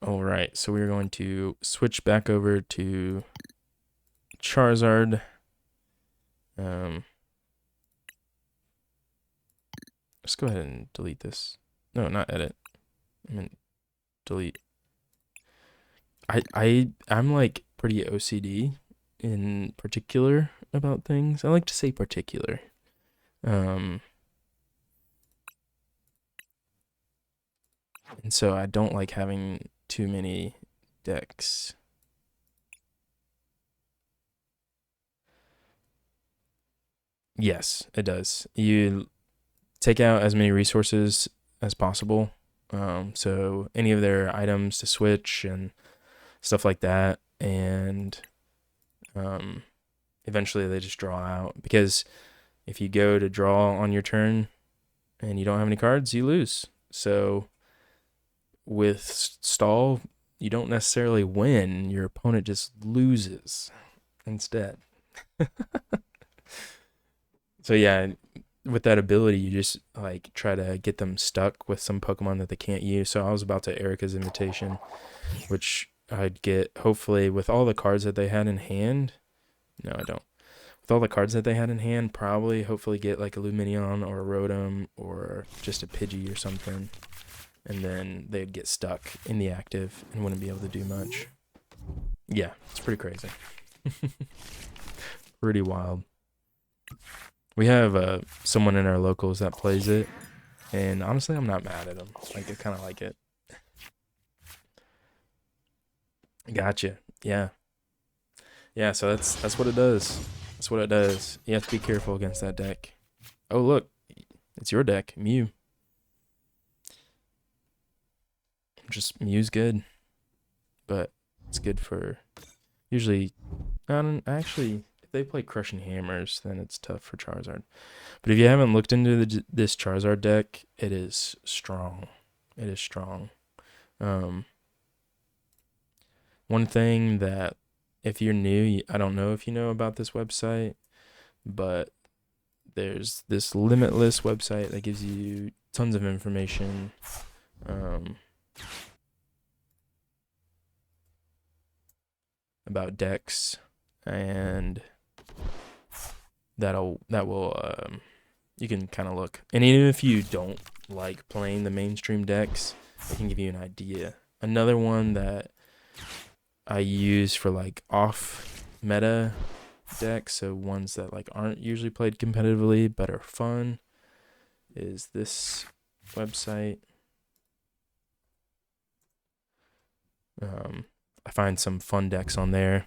All right, so we're going to switch back over to Charizard. Let's go ahead and delete this. No, not edit. I mean delete. I'm like pretty OCD in particular about things. I like to say particular. Um, and so I don't like having too many decks. Yes, it does. You take out as many resources as possible. So any of their items to switch and stuff like that, and um, eventually they just draw out. Because if you go to draw on your turn and you don't have any cards, you lose. So with stall, you don't necessarily win. Your opponent just loses instead. So yeah, with that ability, you just like try to get them stuck with some Pokemon that they can't use. So I was about to Erica's Invitation, which I'd get hopefully with all the cards that they had in hand. No, I don't. With all the cards that they had in hand, probably hopefully get like a Luminion or a Rotom or just a Pidgey or something. And then they'd get stuck in the active and wouldn't be able to do much. Yeah, it's pretty crazy. Pretty wild. We have someone in our locals that plays it, and honestly, I'm not mad at him. Like, I kind of like it. Gotcha. Yeah. Yeah, so that's what it does. That's what it does. You have to be careful against that deck. Oh, look. It's your deck, Mew. Just Mew's good, but it's good for usually. I don't actually. If they play Crushing Hammers, then it's tough for Charizard. But if you haven't looked into this Charizard deck, it is strong. It is strong. Um, One thing that if you're new, I don't know if you know about this website, but there's this Limitless website that gives you tons of information. About decks, and that will you can kind of look. And even if you don't like playing the mainstream decks, it can give you an idea. Another one that I use for like off meta decks, so ones that like aren't usually played competitively but are fun, is this website. I find some fun decks on there,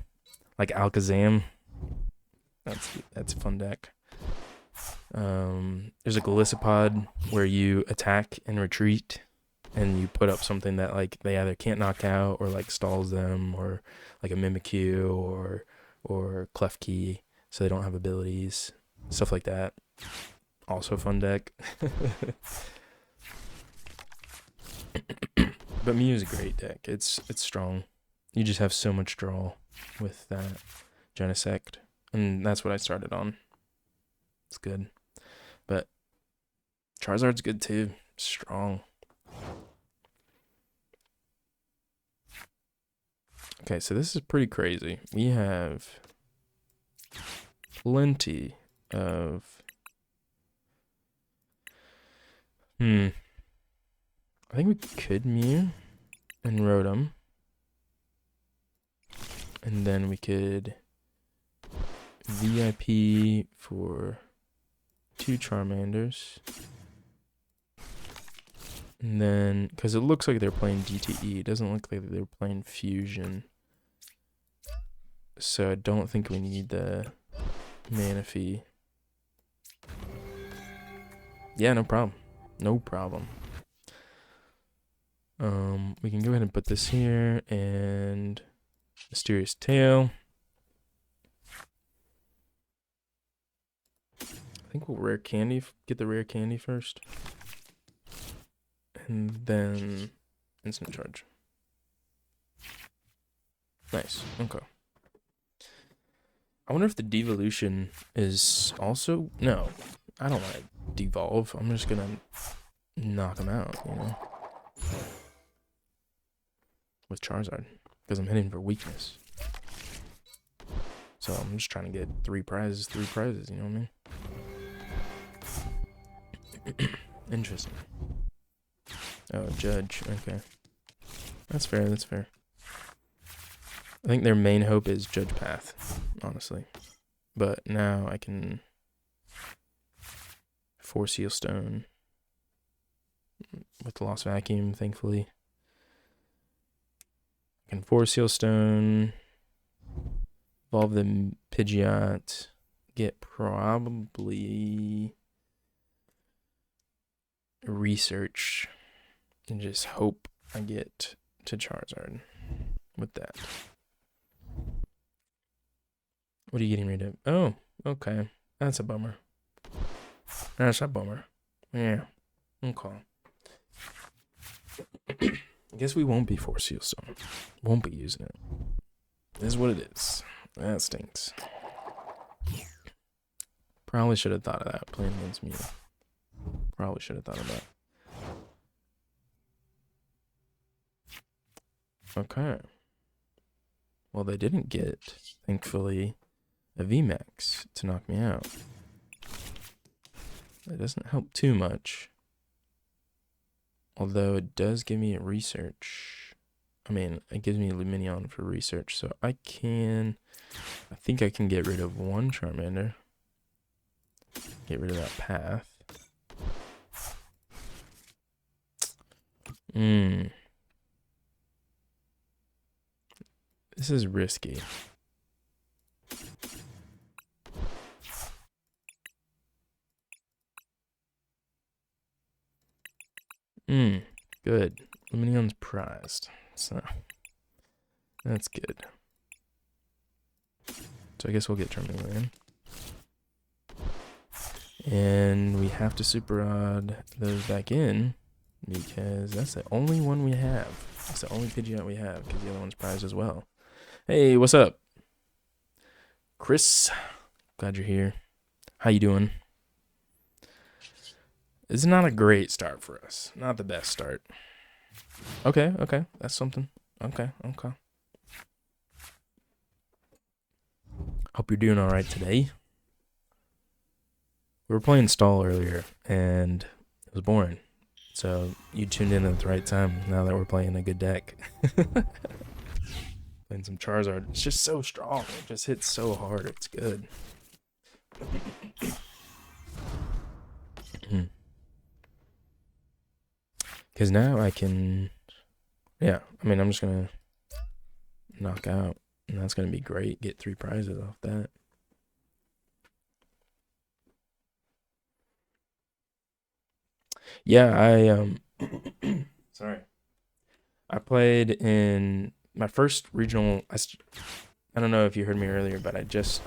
like Alakazam. That's a fun deck. There's a Golisopod where you attack and retreat, and you put up something that like they either can't knock out or like stalls them, or like a Mimikyu or Klefki, so they don't have abilities, stuff like that. Also a fun deck. But Mew is a great deck. It's strong. You just have so much draw with that Genesect, and that's what I started on. It's good, but Charizard's good too. Strong. Okay, so this is pretty crazy. We have plenty of. I think we could Mew and Rotom. And then we could VIP for 2 Charmanders. And then, because it looks like they're playing DTE, it doesn't look like they're playing Fusion. So I don't think we need the Manaphy. Yeah, no problem. No problem. We can go ahead and put this here, and Mysterious Tail. I think we'll rare candy, get the rare candy first. And then instant charge. Nice. Okay. I wonder if the devolution is also. No, I don't want to devolve. I'm just gonna knock him out, you know? with Charizard because I'm hitting for weakness. So I'm just trying to get three prizes, you know what I mean? Interesting. Oh, Judge, okay. That's fair, that's fair. I think their main hope is Judge Path, honestly. But now I can Force Seal Stone with the Lost Vacuum, thankfully. I can Force Seal Stone, evolve the Pidgeot, get probably Research, and just hope I get to Charizard with that. What are you getting rid of? Oh, okay. That's a bummer. That's a bummer. Yeah. Okay. I guess we won't be Force Seal Stone. Won't be using it. This is what it is. That stinks. Probably should have thought of that playing against me. Probably should have thought of that. Okay. Well, they didn't get, thankfully, a VMAX to knock me out. That doesn't help too much. Although it does give me a research. I mean, it gives me Luminion for research. So I think I can get rid of one Charmander. Get rid of that path. This is risky. Good. Luminion's prized. So that's good. So I guess we'll get Charmander in. And we have to Super Rod those back in because that's the only one we have. That's the only Pidgeot we have because the other one's prized as well. Hey, what's up? Chris, glad you're here. How you doing? It's not a great start for us. Not the best start. Okay. That's something. Okay. Hope you're doing all right today. We were playing Stall earlier, and it was boring. So you tuned in at the right time now that we're playing a good deck. Playing some Charizard. It's just so strong. It just hits so hard. It's good. Because now I can... Yeah, I mean, I'm just going to knock out. And that's going to be great. Get 3 prizes off that. Yeah, sorry. I played in my first regional. I don't know if you heard me earlier, but I just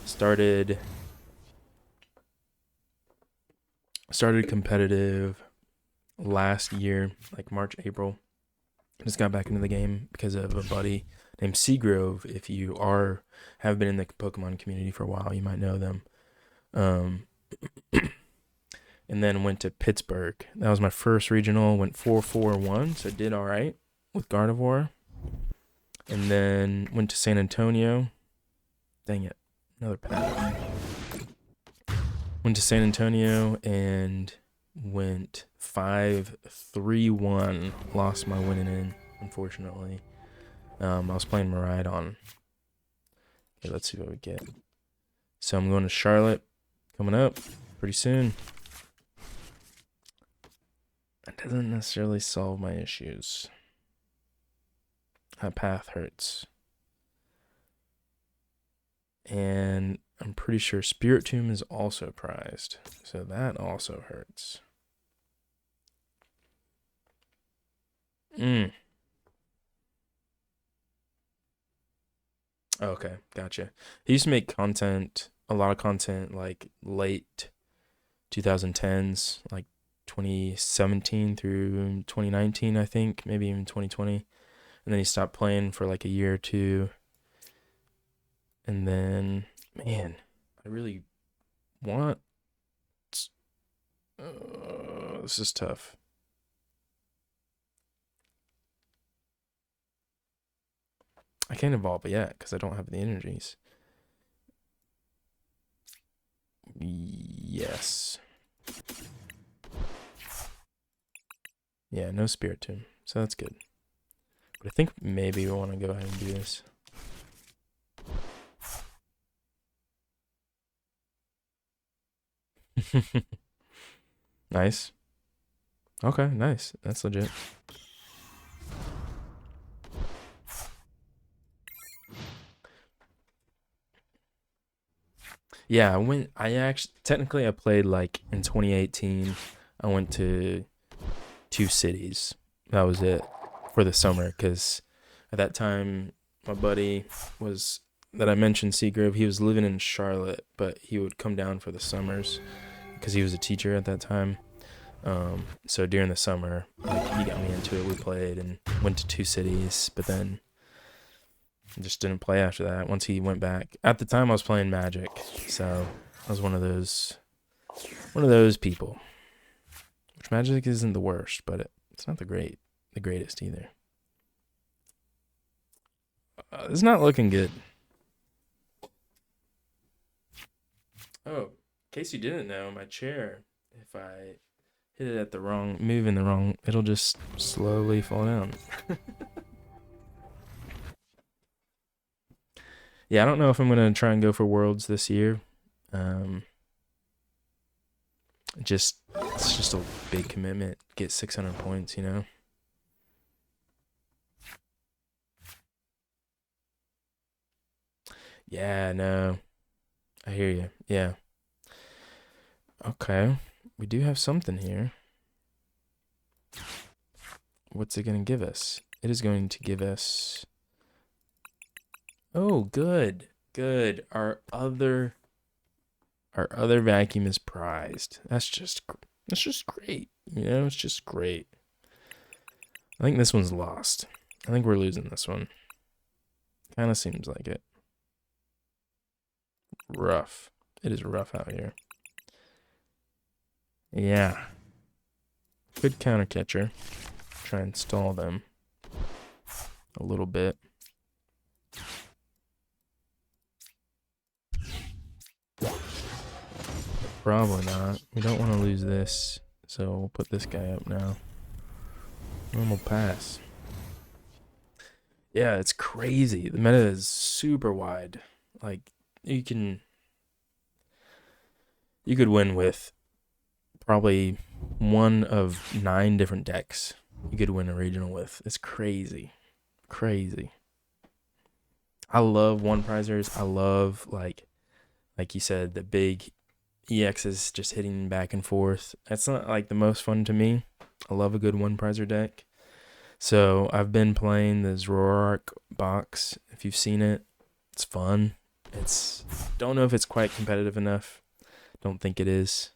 started competitive last year, like March, April. Just got back into the game because of a buddy named Seagrove. If you have been in the Pokemon community for a while, you might know them. And then went to Pittsburgh. That was my first regional. Went 4-4-1, so did all right with Gardevoir. And then went to San Antonio. Dang it, another path. Went to San Antonio and went 5-3-1. Lost my winning in, unfortunately. I was playing Miraidon. Okay, let's see what we get. So I'm going to Charlotte coming up pretty soon. That doesn't necessarily solve my issues. That path hurts. And I'm pretty sure Spirit Tomb is also prized. So that also hurts. Okay, gotcha. He used to make a lot of content like late 2010s, like 2017 through 2019, I think, maybe even 2020. And then he stopped playing for like a year or two. And then, man, I really want... this is tough. I can't evolve it yet because I don't have the energies. Yes. Yeah, no Spiritomb, so that's good. But I think maybe we want to go ahead and do this. Nice. Okay, nice. That's legit. Yeah, I actually, technically, I played like in 2018. I went to 2 cities. That was it for the summer because at that time, my buddy was, that I mentioned, Seagrove, he was living in Charlotte, but he would come down for the summers because he was a teacher at that time. So during the summer, like, he got me into it. We played and went to 2 cities, but then just didn't play after that. Once he went back, at the time I was playing Magic, so I was one of those people. Which Magic isn't the worst, but it's not the greatest either. It's not looking good. Oh, in case you didn't know, my chair, if I hit it at the wrong, move in the wrong, it'll just slowly fall down. Yeah, I don't know if I'm gonna try and go for Worlds this year. Um, it's just a big commitment. Get 600 points, you know. Yeah, no, I hear you. Yeah. Okay, we do have something here. What's it gonna give us? It is going to give us. Oh, good, good. Our other vacuum is prized. That's just great. You know, it's just great. I think this one's lost. I think we're losing this one. Kind of seems like it. Rough. It is rough out here. Yeah. Good counter catcher. Try and stall them a little bit. Probably not. We don't want to lose this, so we'll put this guy up now. Normal pass. Yeah, it's crazy. The meta is super wide. Like, you could win with probably one of 9 different decks you could win a regional with. It's crazy. Crazy. I love one prizers. I love, like you said, the big EXs just hitting back and forth. That's not like the most fun to me. I love a good one prizer deck. So I've been playing the Zoroark box. If you've seen it, it's fun. Don't know if it's quite competitive enough. Don't think it is.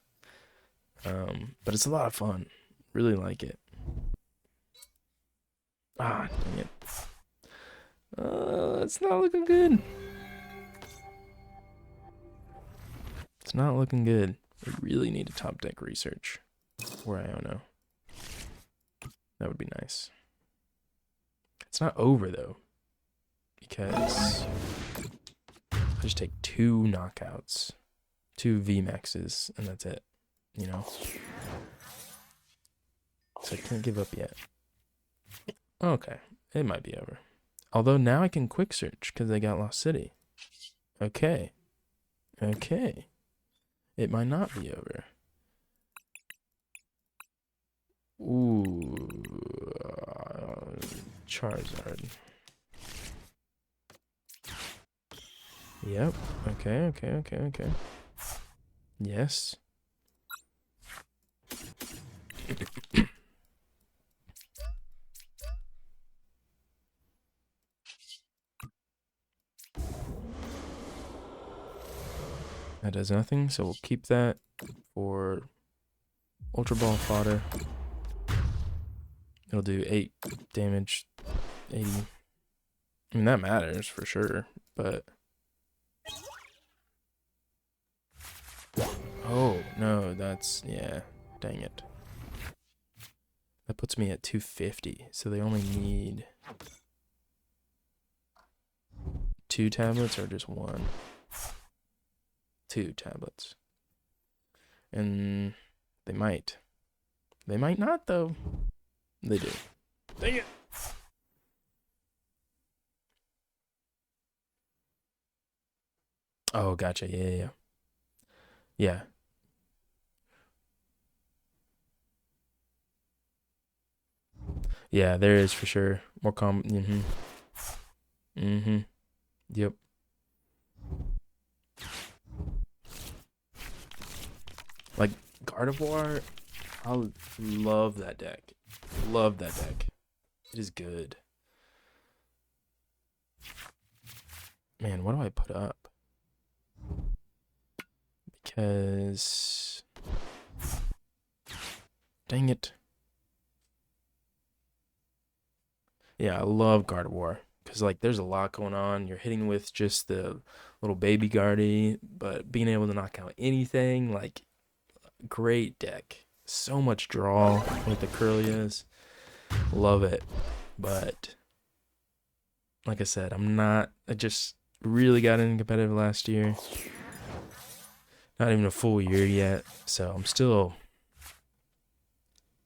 But it's a lot of fun. Really like it. Ah, dang it. It's not looking good. It's not looking good. We really need a top deck research. Or I don't know. That would be nice. It's not over though. Because I just take 2 knockouts. 2 VMAXs, and that's it. You know? So I can't give up yet. Okay. It might be over. Although now I can quick search because I got Lost City. Okay. Okay. It might not be over. Ooh. Charizard. Yep. Okay. Yes. That does nothing, so we'll keep that for Ultra Ball fodder. It'll do 8 damage, 80. I mean, that matters for sure, but... Oh, no, yeah, dang it. That puts me at 250, so they only need... 2 tablets or just 1? 2 tablets. And they might. They might not, though. They do. Dang it. Oh, gotcha. Yeah. Yeah. Yeah, there is for sure. More mm-hmm. Mm-hmm. Yep. Like Gardevoir, I love that deck. Love that deck. It is good. Man, what do I put up? Because dang it. Yeah, I love Gardevoir. Because, like, there's a lot going on. You're hitting with just the little baby Guardy, but being able to knock out anything, like, great deck. So much draw with the Curlias. Love it. But, like I said, I just really got into competitive last year. Not even a full year yet. So I'm still,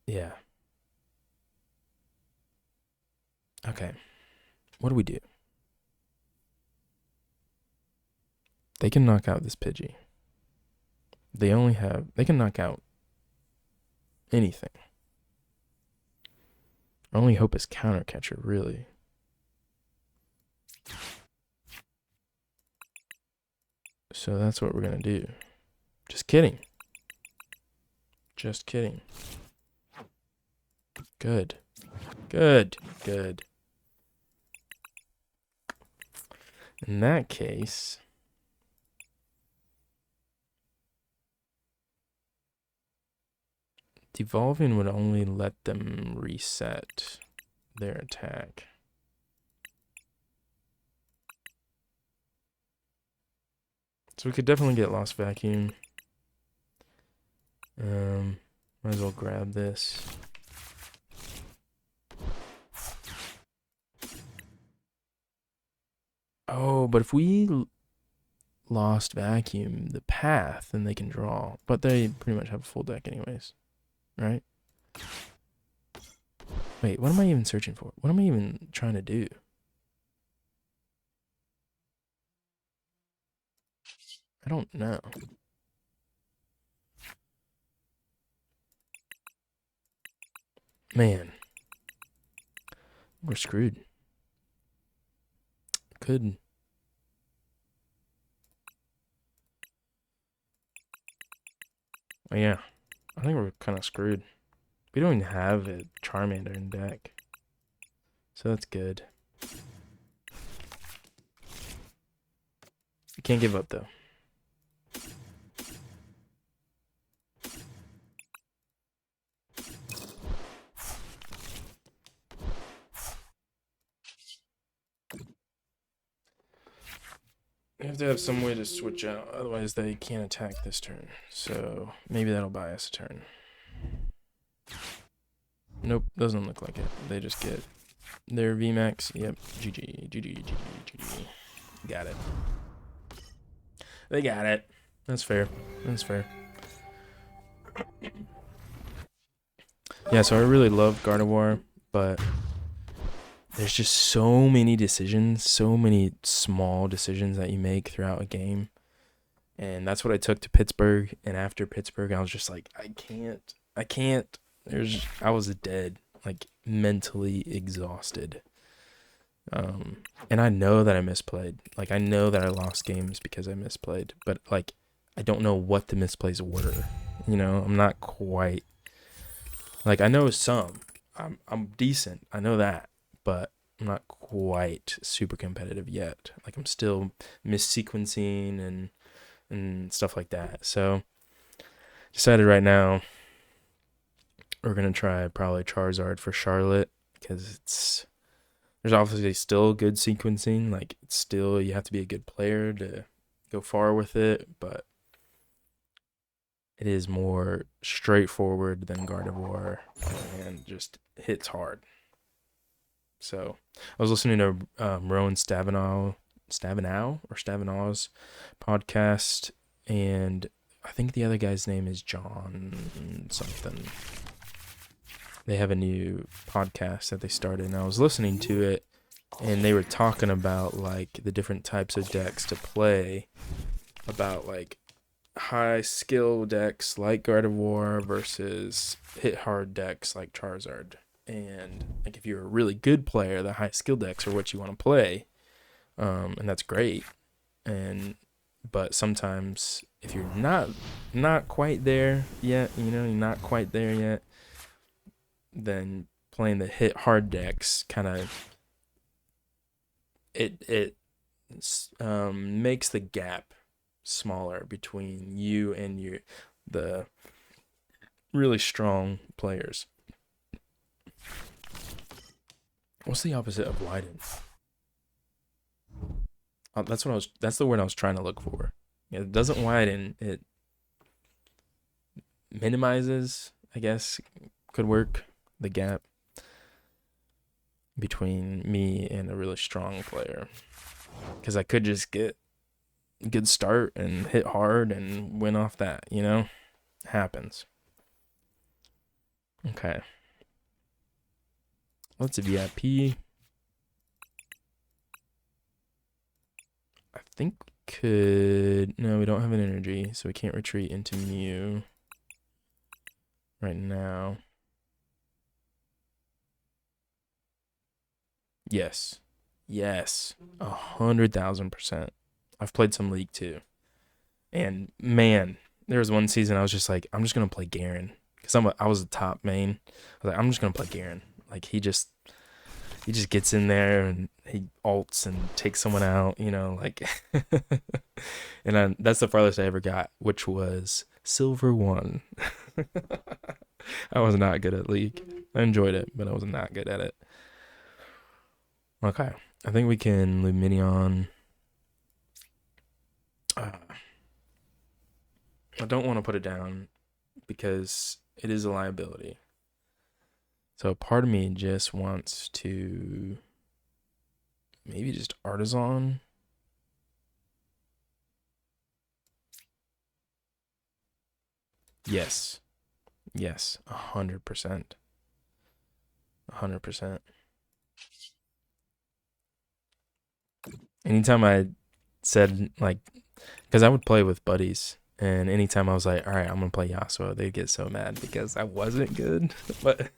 yeah. Okay. What do we do? They can knock out this Pidgey. They can knock out anything. Our only hope is counter catcher, really. So that's what we're gonna do. Just kidding. Just kidding. Good. Good. Good. In that case, devolving would only let them reset their attack. So we could definitely get Lost Vacuum. Might as well grab this. Oh, but if we Lost Vacuum the path, then they can draw. But they pretty much have a full deck anyways, right? Wait, what am I even searching for? What am I even trying to do? I don't know. Man, we're screwed. Could. Oh, yeah, I think we're kind of screwed. We don't even have a Charmander in deck. So that's good. We can't give up, though. We have to have some way to switch out, otherwise they can't attack this turn. So maybe that'll buy us a turn. Nope, doesn't look like it. They just get their VMAX. Yep, GG. Got it. They got it. That's fair. That's fair. Yeah, so I really love Gardevoir, but there's just so many decisions, so many small decisions that you make throughout a game. And that's what I took to Pittsburgh. And after Pittsburgh, I was just like, I can't. I was dead, like mentally exhausted. And I know that I misplayed. Like, I know that I lost games because I misplayed, but like, I don't know what the misplays were. You know, I'm not quite, like, I know some. I'm decent. I know that, but I'm not quite super competitive yet. Like, I'm still missequencing and stuff like that. So decided right now we're gonna try probably Charizard for Charlotte because there's obviously still good sequencing. Like, it's still, you have to be a good player to go far with it, but it is more straightforward than Gardevoir and just hits hard. So I was listening to Rowan Stavenall Stavanow's podcast, and I think the other guy's name is John something. They have a new podcast that they started, and I was listening to it, and they were talking about like the different types of decks to play, about like high skill decks like Gardevoir versus hit hard decks like Charizard. And like if you're a really good player, the high skill decks are what you want to play, and that's great. But sometimes if you're not quite there yet, you're not quite there yet, then playing the hit hard decks kind of it makes the gap smaller between you and the really strong players. What's the opposite of widen? That's the word I was trying to look for. It doesn't widen, it minimizes, I guess, could work, the gap between me and a really strong player. Because I could just get a good start and hit hard and win off that, It happens. Okay. Let's VIP. I think no, we don't have an energy, so we can't retreat into Mew right now. Yes. 100,000%. I've played some League too. And man, there was one season I was just like, I'm just going to play Garen. Because I was a top main. I was like, I'm just going to play Garen. Like, he just gets in there and he ults and takes someone out, like. And that's the farthest I ever got, which was Silver 1. I was not good at League. I enjoyed it, but I was not good at it. Okay. I think we can Luminion. I don't want to put it down because it is a liability. So part of me just wants to maybe just Artisan. Yes. 100%. 100%. Anytime I said, like, because I would play with buddies, and anytime I was like, all right, I'm going to play Yasuo, they'd get so mad because I wasn't good. But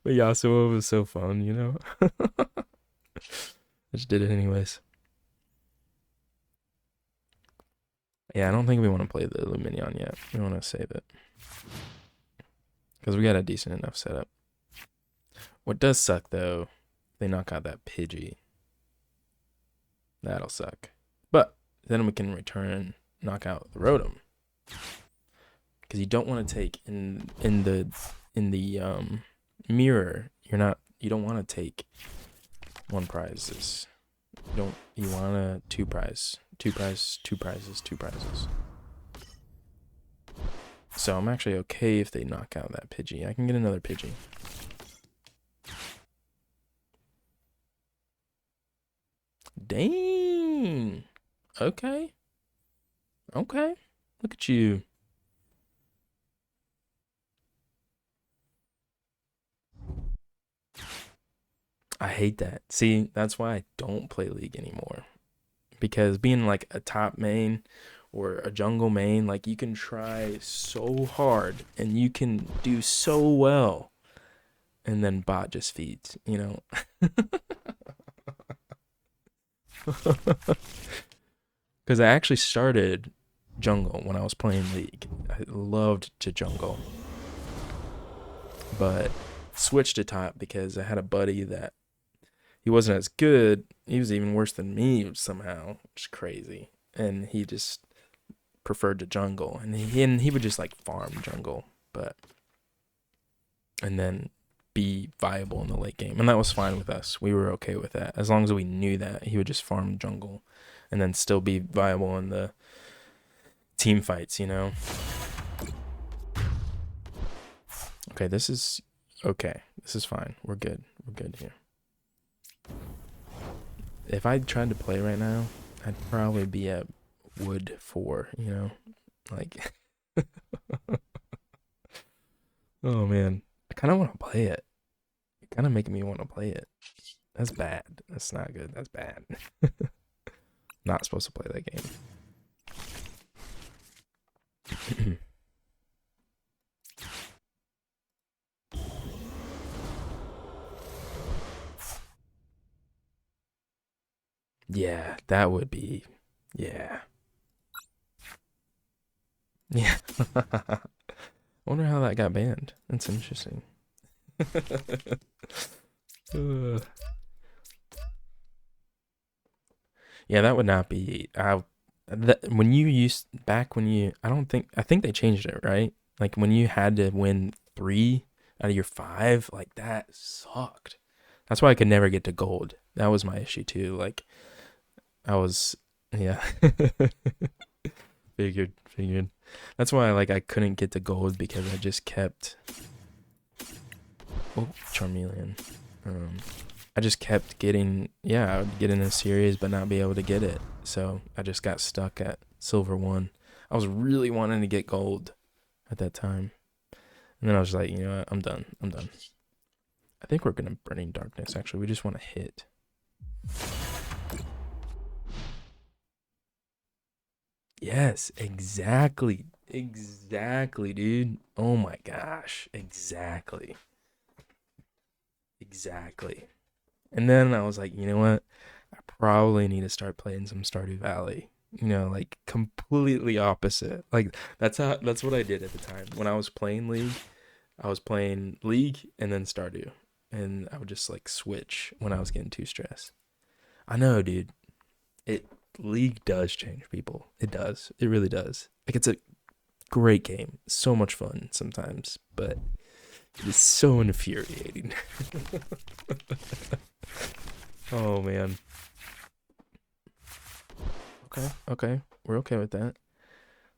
Yasuo was so fun, I just did it anyways. Yeah, I don't think we want to play the Luminion yet. We want to save it. Because we got a decent enough setup. What does suck, though, they knock out that Pidgey. That'll suck. But then we can return, knock out the Rotom. Because you don't want to take in the mirror. You don't want to take one prizes. You want to two prizes. So I'm actually okay if they knock out that Pidgey. I can get another Pidgey. Dang. Okay. Look at you. I hate that. See, that's why I don't play League anymore. Because being like a top main or a jungle main, like you can try so hard and you can do so well, and then bot just feeds, Because I actually started jungle when I was playing League. I loved to jungle, but switched to top because I had a buddy that he wasn't as good. He was even worse than me somehow, which is crazy. And he just preferred to jungle, and he would just like farm jungle, and then be viable in the late game, and that was fine with us. We were okay with that as long as we knew that he would just farm jungle, and then still be viable in the team fights, Okay, this is okay. This is fine. We're good. We're good here. if I tried to play right now, I'd probably be at wood 4, you know? Like, oh man. I kind of want to play it. It kind of making me want to play it. That's bad. That's not good. That's bad. Not supposed to play that game. Yeah, that would be. Yeah. Yeah. I wonder how that got banned. That's interesting. Uh, yeah, that would not be. When you used back when you, I think they changed it, right? Like when you had to win 3 out of your 5, like that sucked. That's why I could never get to gold. That was my issue too. Like I was, yeah. Figured. That's why like I couldn't get to gold because I just kept. Oh, Charmeleon. I just kept getting, yeah, I would get in a series but not be able to get it. So I just got stuck at silver 1. I was really wanting to get gold at that time. And then I was like, you know what? I'm done. I think we're going to Burning Darkness, actually. We just want to hit. Yes, exactly. Exactly, dude. Oh my gosh. Exactly. And then I was like, you know what? I probably need to start playing some Stardew Valley. You know, like completely opposite. Like that's what I did at the time. When I was playing League, I was playing League and then Stardew. And I would just like switch when I was getting too stressed. I know, dude. It League does change people. It does. It really does. Like it's a great game. So much fun sometimes, but it's so infuriating. Oh man. Okay. We're okay with that.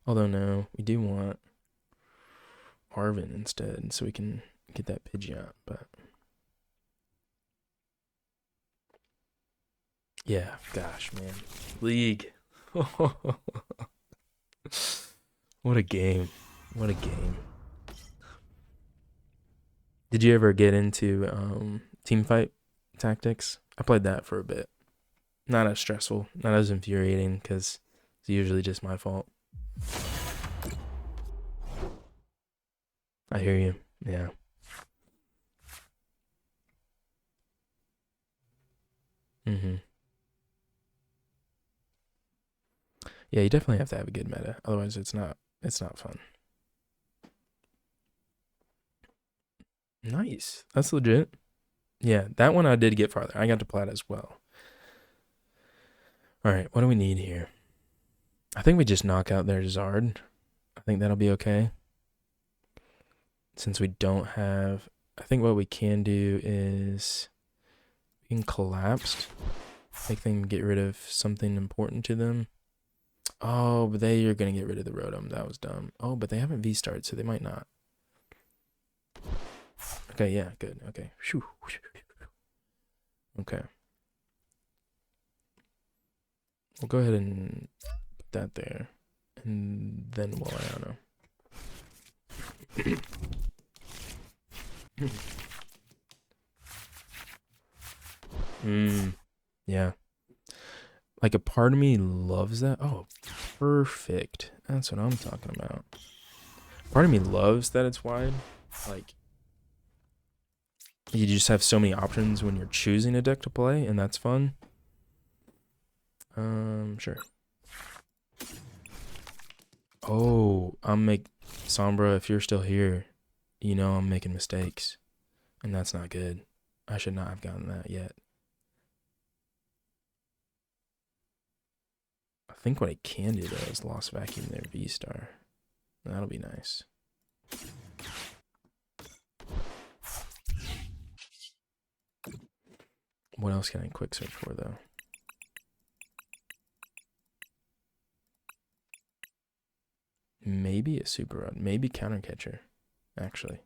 Although no, we do want Arvin instead, so we can get that Pidgeot. But yeah, gosh, man, League. What a game! What a game! Did you ever get into team fight tactics? I played that for a bit. Not as stressful, not as infuriating, because it's usually just my fault. I hear you. Yeah. Mhm. Yeah, you definitely have to have a good meta. Otherwise, it's not fun. Nice. That's legit. Yeah, that one I did get farther. I got to plat as well. All right, what do we need here? I think we just knock out their Zard. I think that'll be okay. Since we don't have, I think what we can do is we can collapse, make them get rid of something important to them. Oh, but they are gonna get rid of the Rotom. That was dumb. Oh, but they haven't V-starred, so they might not. Okay, yeah, good. Okay. Okay. We'll go ahead and put that there. And then we'll, I don't know. Yeah. Like a part of me loves that. Oh, perfect. That's what I'm talking about. Part of me loves that it's wide. Like, you just have so many options when you're choosing a deck to play, and that's fun. Sure. Oh, Sombra, if you're still here, you know I'm making mistakes, and that's not good. I should not have gotten that yet. I think what I can do though is Lost Vacuum their V-Star. That'll be nice. What else can I quick search for though? Maybe a Super Rod. Maybe Counter Catcher, actually.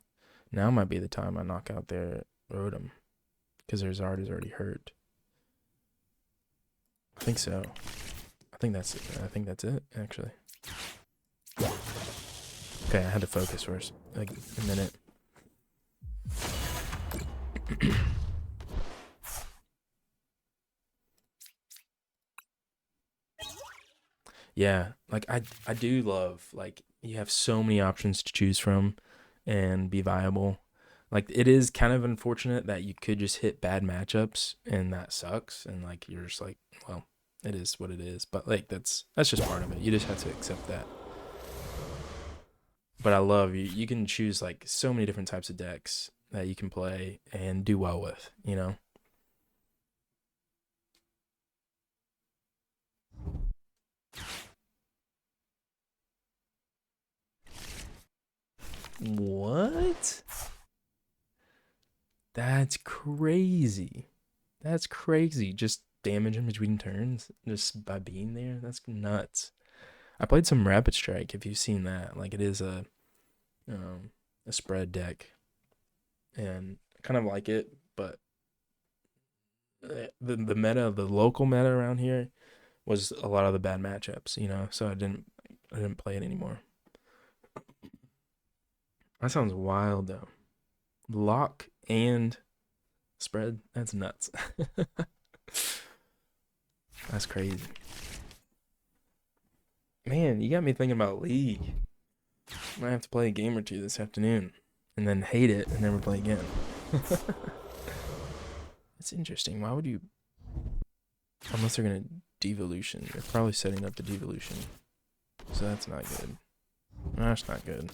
Now might be the time I knock out their Rotom. Because their Zard is already hurt. think so. I think that's it, actually. Okay, I had to focus for like a minute. Yeah, like I do love like you have so many options to choose from and be viable. Like it is kind of unfortunate that you could just hit bad matchups and that sucks and like you're just like, well, it is what it is. But like that's just part of it. You just have to accept that. But I love you can choose like so many different types of decks that you can play and do well with, you know? What? That's crazy. That's crazy. Just damage in between turns just by being there. That's nuts. I played some Rapid Strike. If you've seen that, like it is a spread deck, and I kind of like it, but the meta, the local meta around here was a lot of the bad matchups, you know. So I didn't play it anymore. That sounds wild though. Lock and spread. That's nuts. That's crazy. Man, you got me thinking about League. I might have to play a game or two this afternoon and then hate it and never play again. It's interesting. Why would you? Unless they're gonna devolution. They're probably setting up the devolution. So that's not good. That's not good.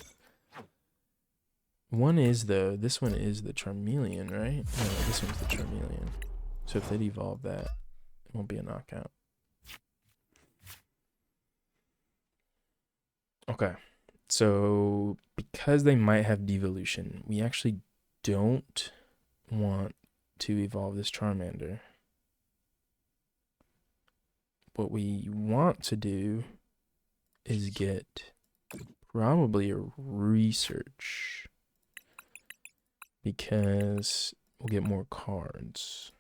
This one is the Charmeleon, right? No, this one's the Charmeleon. So if they devolve that, it won't be a knockout. Okay. So because they might have devolution, we actually don't want to evolve this Charmander. What we want to do is get probably a research because we'll get more cards.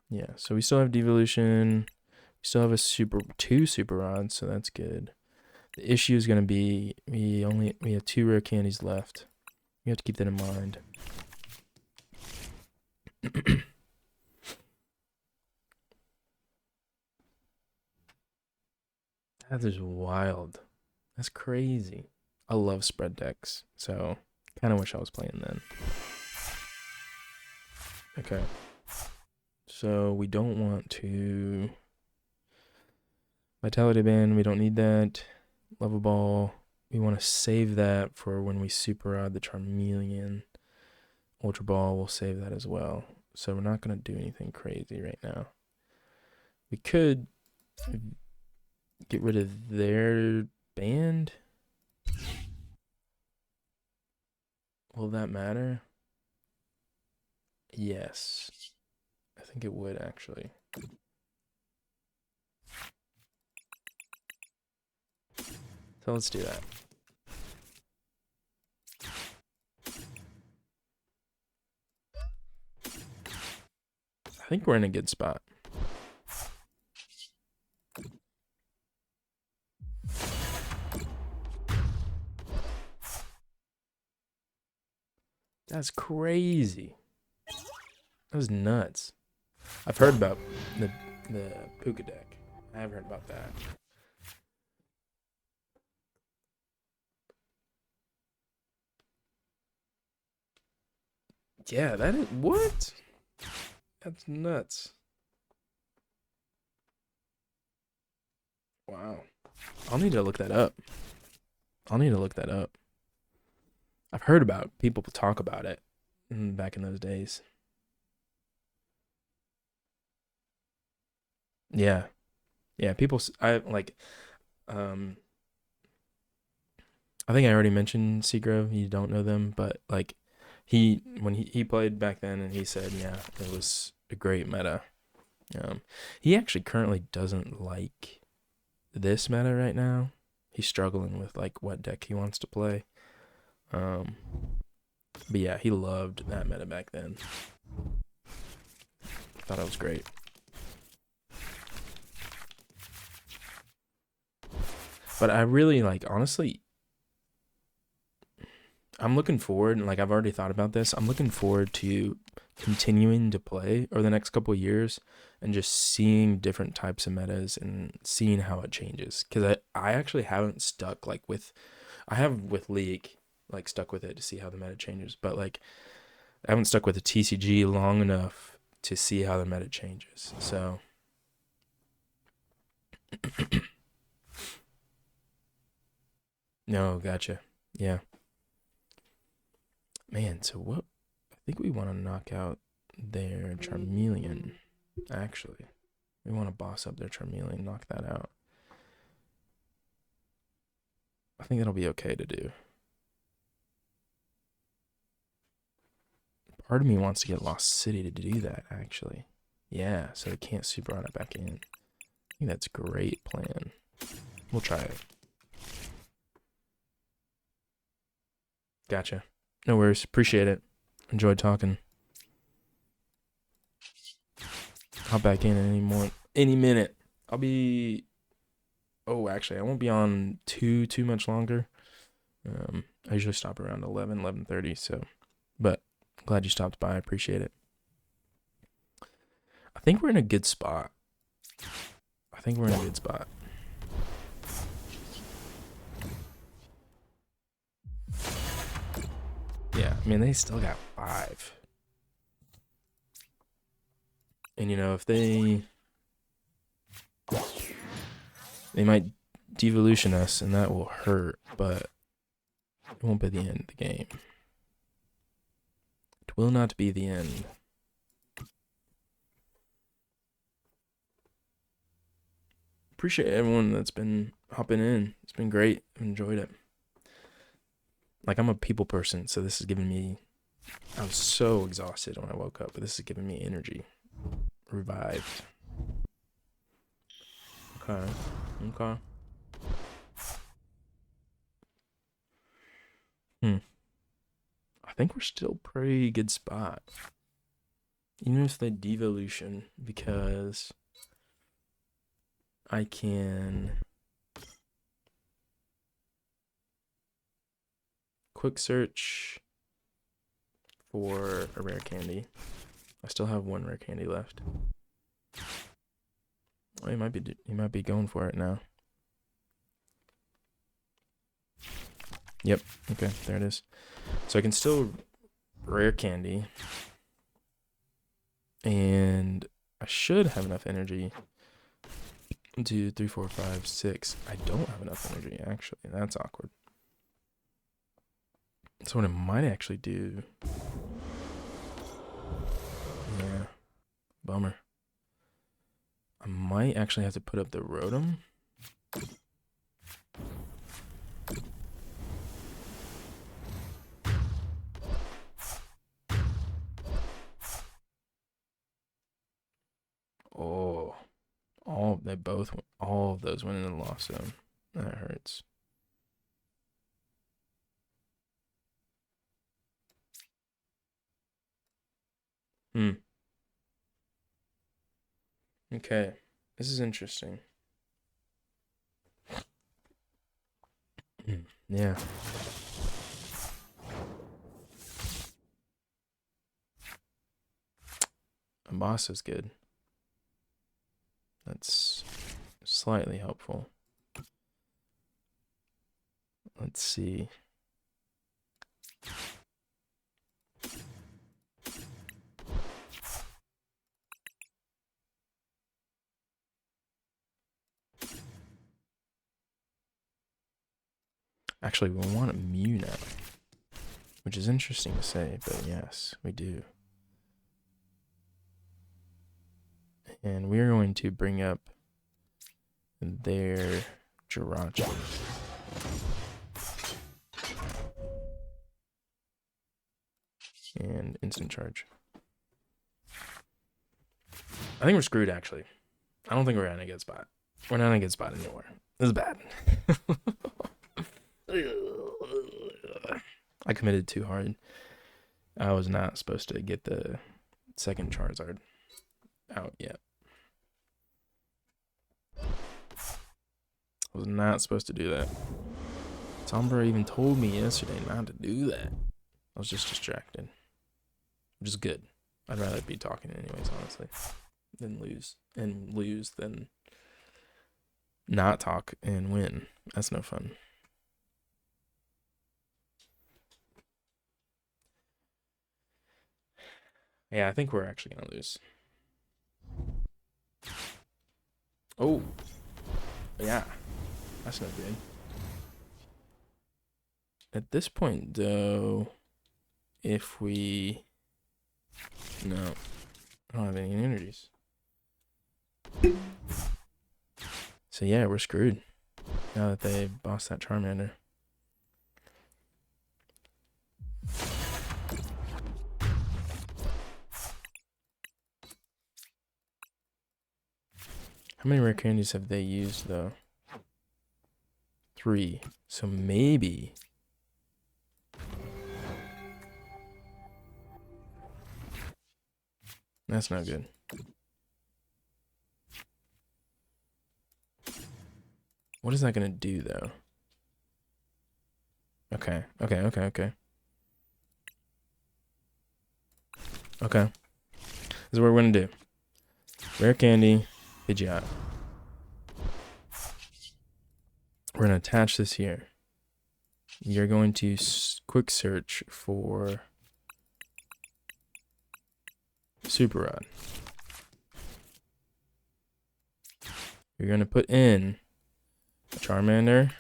Yeah, so we still have devolution. We still have two super rods, so that's good. The issue is gonna be we have 2 rare candies left. We have to keep that in mind. That is wild. That's crazy. I love spread decks, so kind of wish I was playing then. Okay. So we don't want to Vitality Band, we don't need that. Level Ball, we want to save that for when we super rod the Charmeleon. Ultra Ball, we'll save that as well. So we're not going to do anything crazy right now. We could get rid of their band. Will that matter? Yes. I think it would actually. So let's do that. I think we're in a good spot. That's crazy. That was nuts. I've heard about the Puka deck. I have heard about that. Yeah, that is what? That's nuts. Wow. I'll need to look that up. I've heard about people talk about it back in those days. Yeah. Yeah, I like I think I already mentioned Seagrove. You don't know them, but like when he played back then and he said, yeah, it was a great meta. He actually currently doesn't like this meta right now. He's struggling with like what deck he wants to play. But yeah, he loved that meta back then. Thought it was great. But I really like, honestly, I'm looking forward, and like I've already thought about this. I'm looking forward to continuing to play over the next couple of years and just seeing different types of metas and seeing how it changes. Because I actually haven't stuck like with, I have with League, like stuck with it to see how the meta changes, but like I haven't stuck with the TCG long enough to see how the meta changes. So no, gotcha. Yeah, man. So what? I think we want to knock out their Charmeleon. Actually, we want to boss up their Charmeleon, knock that out. I think that'll be okay to do. Part of me wants to get Lost City to do that, actually. Yeah, so they can't super run it back in. I think that's a great plan. We'll try it. Gotcha. No worries. Appreciate it. Enjoyed talking. Hop back in any minute. I'll be. Oh, actually, I won't be on too much longer. I usually stop around 11:30. So, but glad you stopped by. I appreciate it. I think we're in a good spot. Yeah, I mean, they still got 5. And, you know, if they might devolution us, and that will hurt, but it won't be the end of the game. It will not be the end. Appreciate everyone that's been hopping in. It's been great. I've enjoyed it. Like, I'm a people person, so this is giving me... I was so exhausted when I woke up, but this is giving me energy. Revived. Okay. I think we're still pretty good spot. Even if they devolution, because I can quick search for a rare candy. I still have 1 rare candy left. Oh, he might be going for it now. Yep. Okay, there it is. So I can still rare candy, and I should have enough energy. 1, 2, 3, 4, 5, 6. I don't have enough energy, actually. That's awkward. So what I might actually do... Yeah. Bummer. I might actually have to put up the Rotom. Oh. All of those went in the lost zone. That hurts. Okay. This is interesting. Yeah. A boss is good. That's slightly helpful. Let's see. Actually, we want a Mew now, which is interesting to say, but yes, we do. And we're going to bring up their Jirachi. And instant charge. I think we're screwed, actually. I don't think we're in a good spot. We're not in a good spot anymore. This is bad. I committed too hard. I was not supposed to get the second Charizard out yet. I was not supposed to do that. Sombra even told me yesterday not to do that. I was just distracted. Which is good. I'd rather be talking anyways, honestly. Than lose than not talk and win. That's no fun. Yeah, I think we're actually gonna lose. Oh. Yeah. That's no good. At this point, though, if we... No. I don't have any energies. So yeah, we're screwed. Now that they bossed that Charmander. How many rare candies have they used, though? 3. So maybe... That's not good. What is that going to do, though? Okay. Okay. This is what we're going to do. Rare candy, Pidgeot. We're going to attach this here. You're going to quick search for Super Rod. You're going to put in a Charmander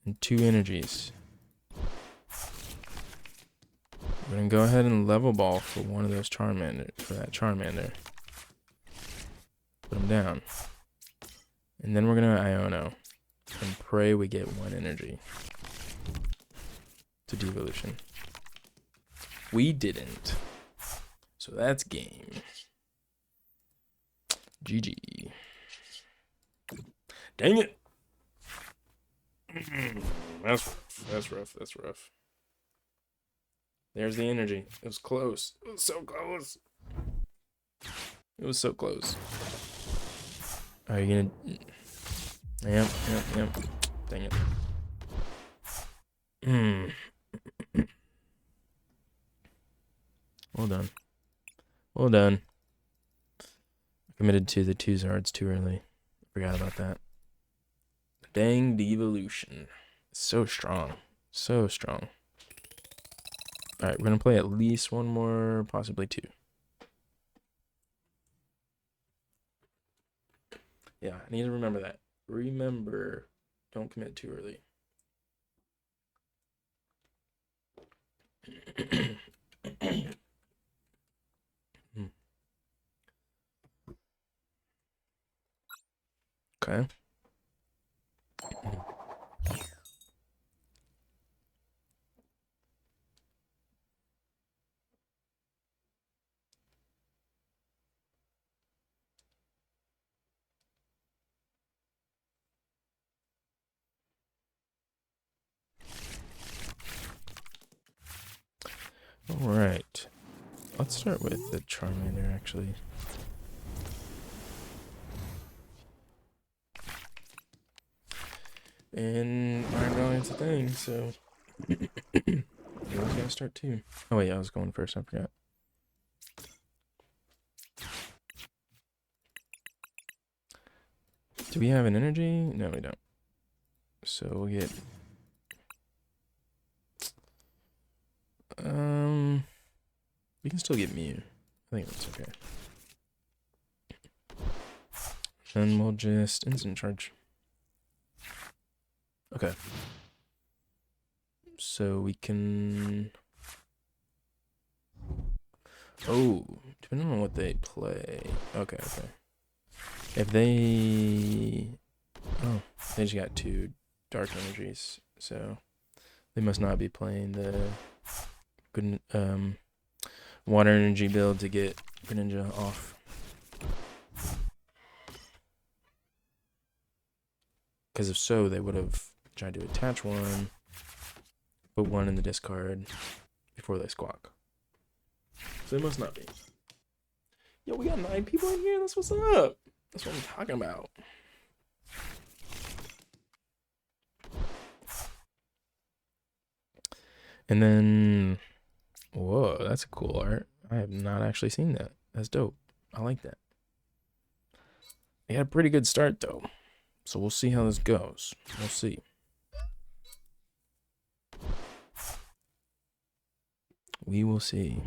and 2 energies. We're going to go ahead and level ball for one of those Charmander, for that Charmander. Put him down. And then we're going to Iono and pray we get 1 energy to devolution. We didn't. So that's game. GG. Dang it. That's rough. There's the energy. It was close. It was so close. Are you gonna... Yep. Dang it. Well done. I committed to the 2 Zards too early. Forgot about that. Dang devolution. So strong. Alright, we're going to play at least 1 more, possibly 2. Yeah, I need to remember that. Remember, don't commit too early. Okay. Alright. Let's start with the Charmander, actually. And Iron Valiant's a thing, so... You gotta start too. Oh wait, I was going first, I forgot. Do we have an energy? No, we don't. So we'll get... We can still get Mew. I think that's okay. And we'll just instant charge. Okay. So we can... Oh, depending on what they play. Okay. If they... Oh, they just got 2 dark energies. So they must not be playing the good water energy build to get Greninja off. Because if so, they would have tried to attach 1, put 1 in the discard before they squawk. So they must not be. Yo, we got 9 people in here. That's what's up. That's what I'm talking about. And then, whoa, that's a cool art. I have not actually seen that. That's dope. I like that. They had a pretty good start though. So we'll see how this goes. We'll see. We will see.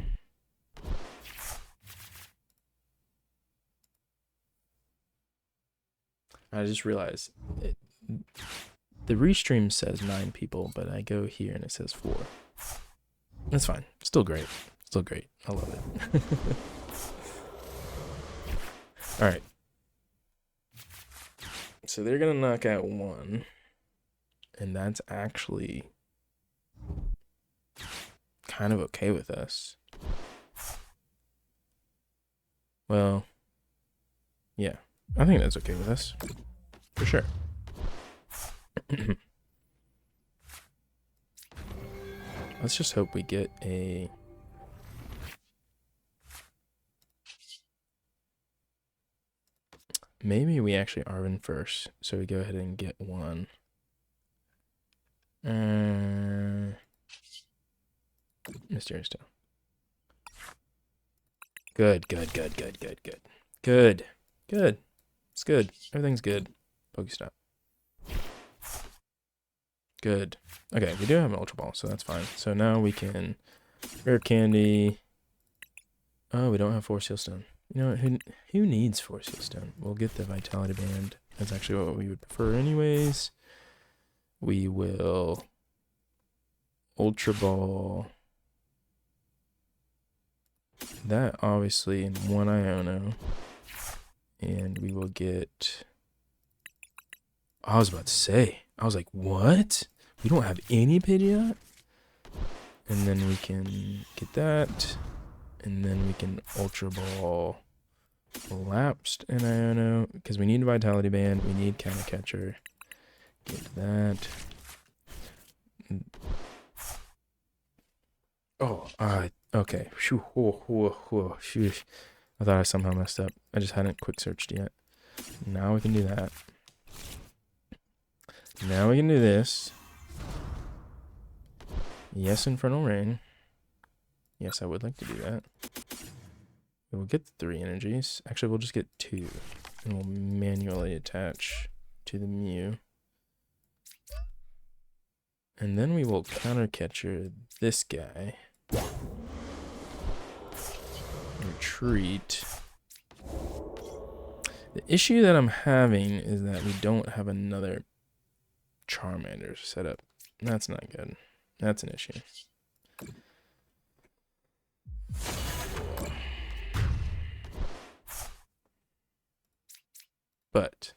I just realized the restream says 9 people, but I go here and it says 4. That's fine. Still great. Still great. I love it. All right. So they're going to knock out 1. And that's actually kind of okay with us. Well, yeah. I think that's okay with us. For sure. Let's just hope we get a... Maybe we actually Arvin first. So we go ahead and get 1. Mysterious Stone. Good, good, good, good, good, good. Good. Good. It's good. Everything's good. Pokestop. Good. Okay, we do have an Ultra Ball, so that's fine. So now we can Rare Candy. Oh, we don't have Force Seal Stone. You know what? Who needs Force Seal Stone? We'll get the Vitality Band. That's actually what we would prefer anyways. We will Ultra Ball. That obviously in 1 Iono. And we will get... I was about to say. I was like, what? We don't have any Pidgeot? And then we can get that. And then we can Ultra Ball Lapsed in Iono. Because we need Vitality Band. We need Counter Catcher. Get that. Oh, okay. I thought I somehow messed up. I just hadn't quick searched yet. Now we can do that. Now we can do this. Yes, Infernal Rain. Yes, I would like to do that. We'll get the 3 energies. Actually, we'll just get 2. And we'll manually attach to the Mew. And then we will Counter Catcher this guy. Retreat. The issue that I'm having is that we don't have another Charmander set up. That's not good. That's an issue. But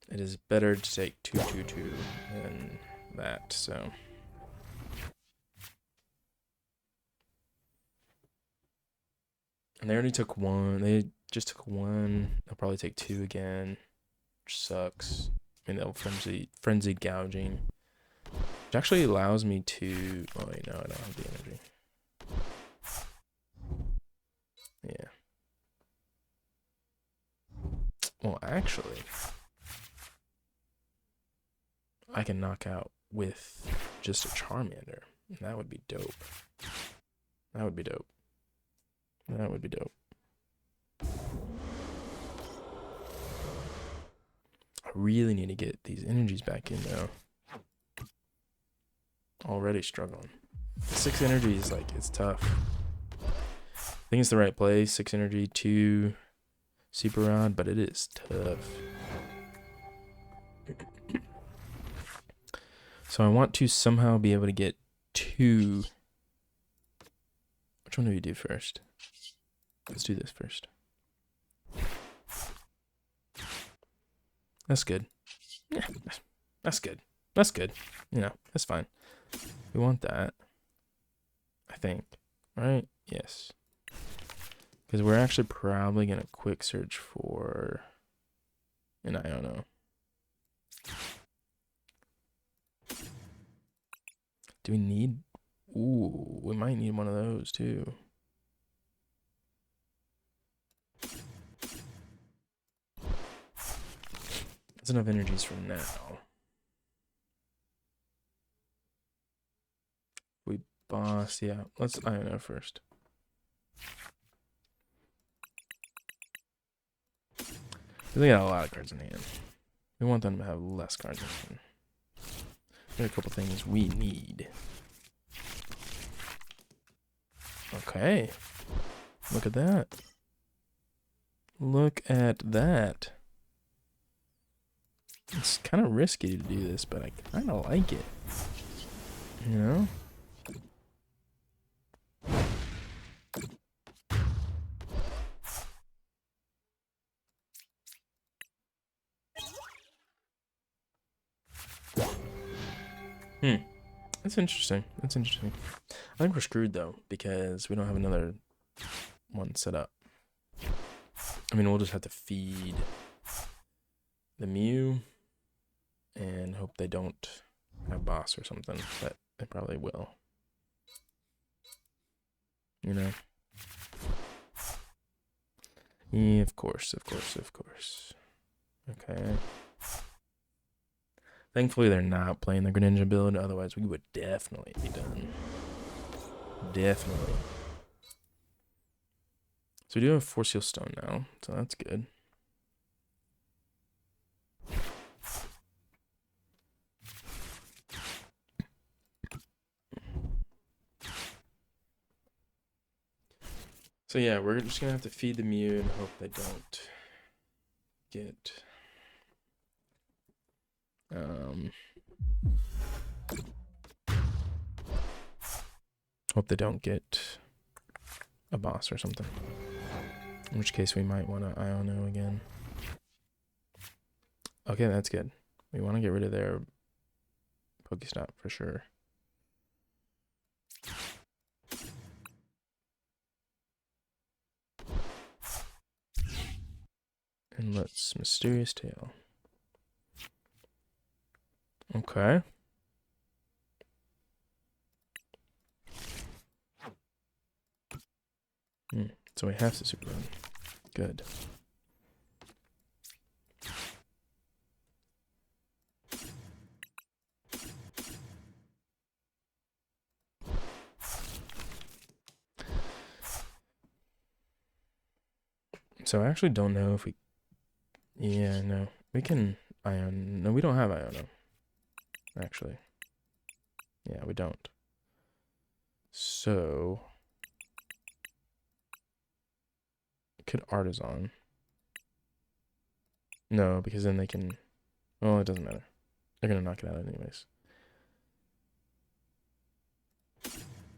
it is better to take 2/2/2 than that, so. And they already took 1. They just took 1. They'll probably take 2 again, which sucks. I mean, they'll frenzy gouging, which actually allows me to. Oh wait, no, I don't have the energy. Yeah. Well, actually, I can knock out with just a Charmander. That would be dope. That would be dope. That would be dope. I really need to get these energies back in though. Already struggling. 6 energy is like, it's tough. I think it's the right play. 6 energy, 2 Super Rod, but it is tough. So I want to somehow be able to get 2. Which one do we do first? Let's do this first. That's good. Yeah, that's good. That's good. You know, that's fine. We want that. I think. Right? Yes. Because we're actually probably going to quick search for an Iono. Do we need... Ooh, we might need one of those too. That's enough energies for now. boss. Yeah, let's Iono first. They got a lot of cards in hand. We want them to have less cards in hand. There are a couple things we need. Okay. Look at that. Look at that. It's kind of risky to do this, but I kind of like it. You know? That's interesting. That's interesting. I think we're screwed, though, because we don't have another one set up. I mean, we'll just have to feed the Mew and hope they don't have boss or something, but they probably will. You know? Yeah, of course. Okay. Thankfully, they're not playing the Greninja build, otherwise we would definitely be done. Definitely. So we do have Force Seal Stone now, so that's good. So yeah, we're just gonna have to feed the Mew and hope they don't get hope they don't get a boss or something. In which case we might want to Iono again. Okay, that's good. We want to get rid of their Pokestop for sure. And let's Mysterious Tail. Okay. So we have to Super Run. Good. So I actually don't know if we... Yeah, no. We can Ion... No, we don't have Iono. Actually. Yeah, we don't. So... Could Artisan. No, because then they can... Well, it doesn't matter. They're going to knock it out anyways.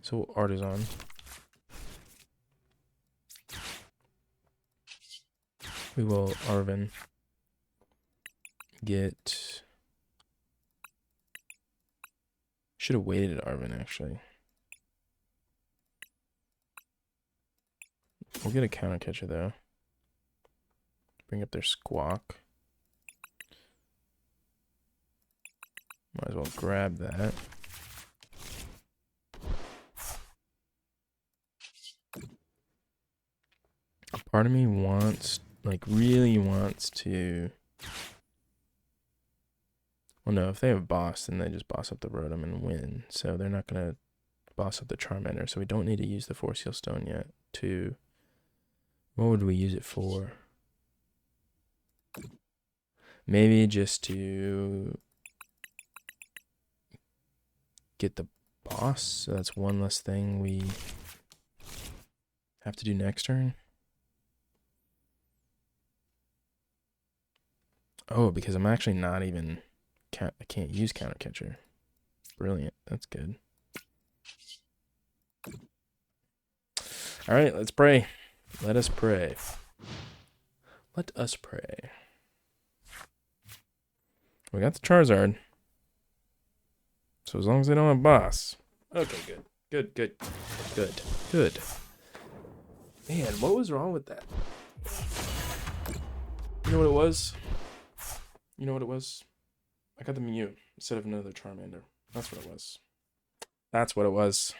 So Artisan. We will Arven. Get... Should have waited Arven, actually. We'll get a counter catcher, though. Bring up their Squawk. Might as well grab that. Part of me wants, like, really wants to... Well, no, if they have boss, then they just boss up the Rotom and win. So they're not going to boss up the Charmander. So we don't need to use the Force Seal Stone yet to... What would we use it for? Maybe just to get the boss. So that's one less thing we have to do next turn. Oh, because I'm actually not even... I can't use Counter Catcher. Brilliant. That's good. All right, let's pray. Let us pray. Let us pray. We got the Charizard. So as long as they don't have boss. Okay, good. Good. Man, what was wrong with that? You know what it was? I got the Mew instead of another Charmander. That's what it was.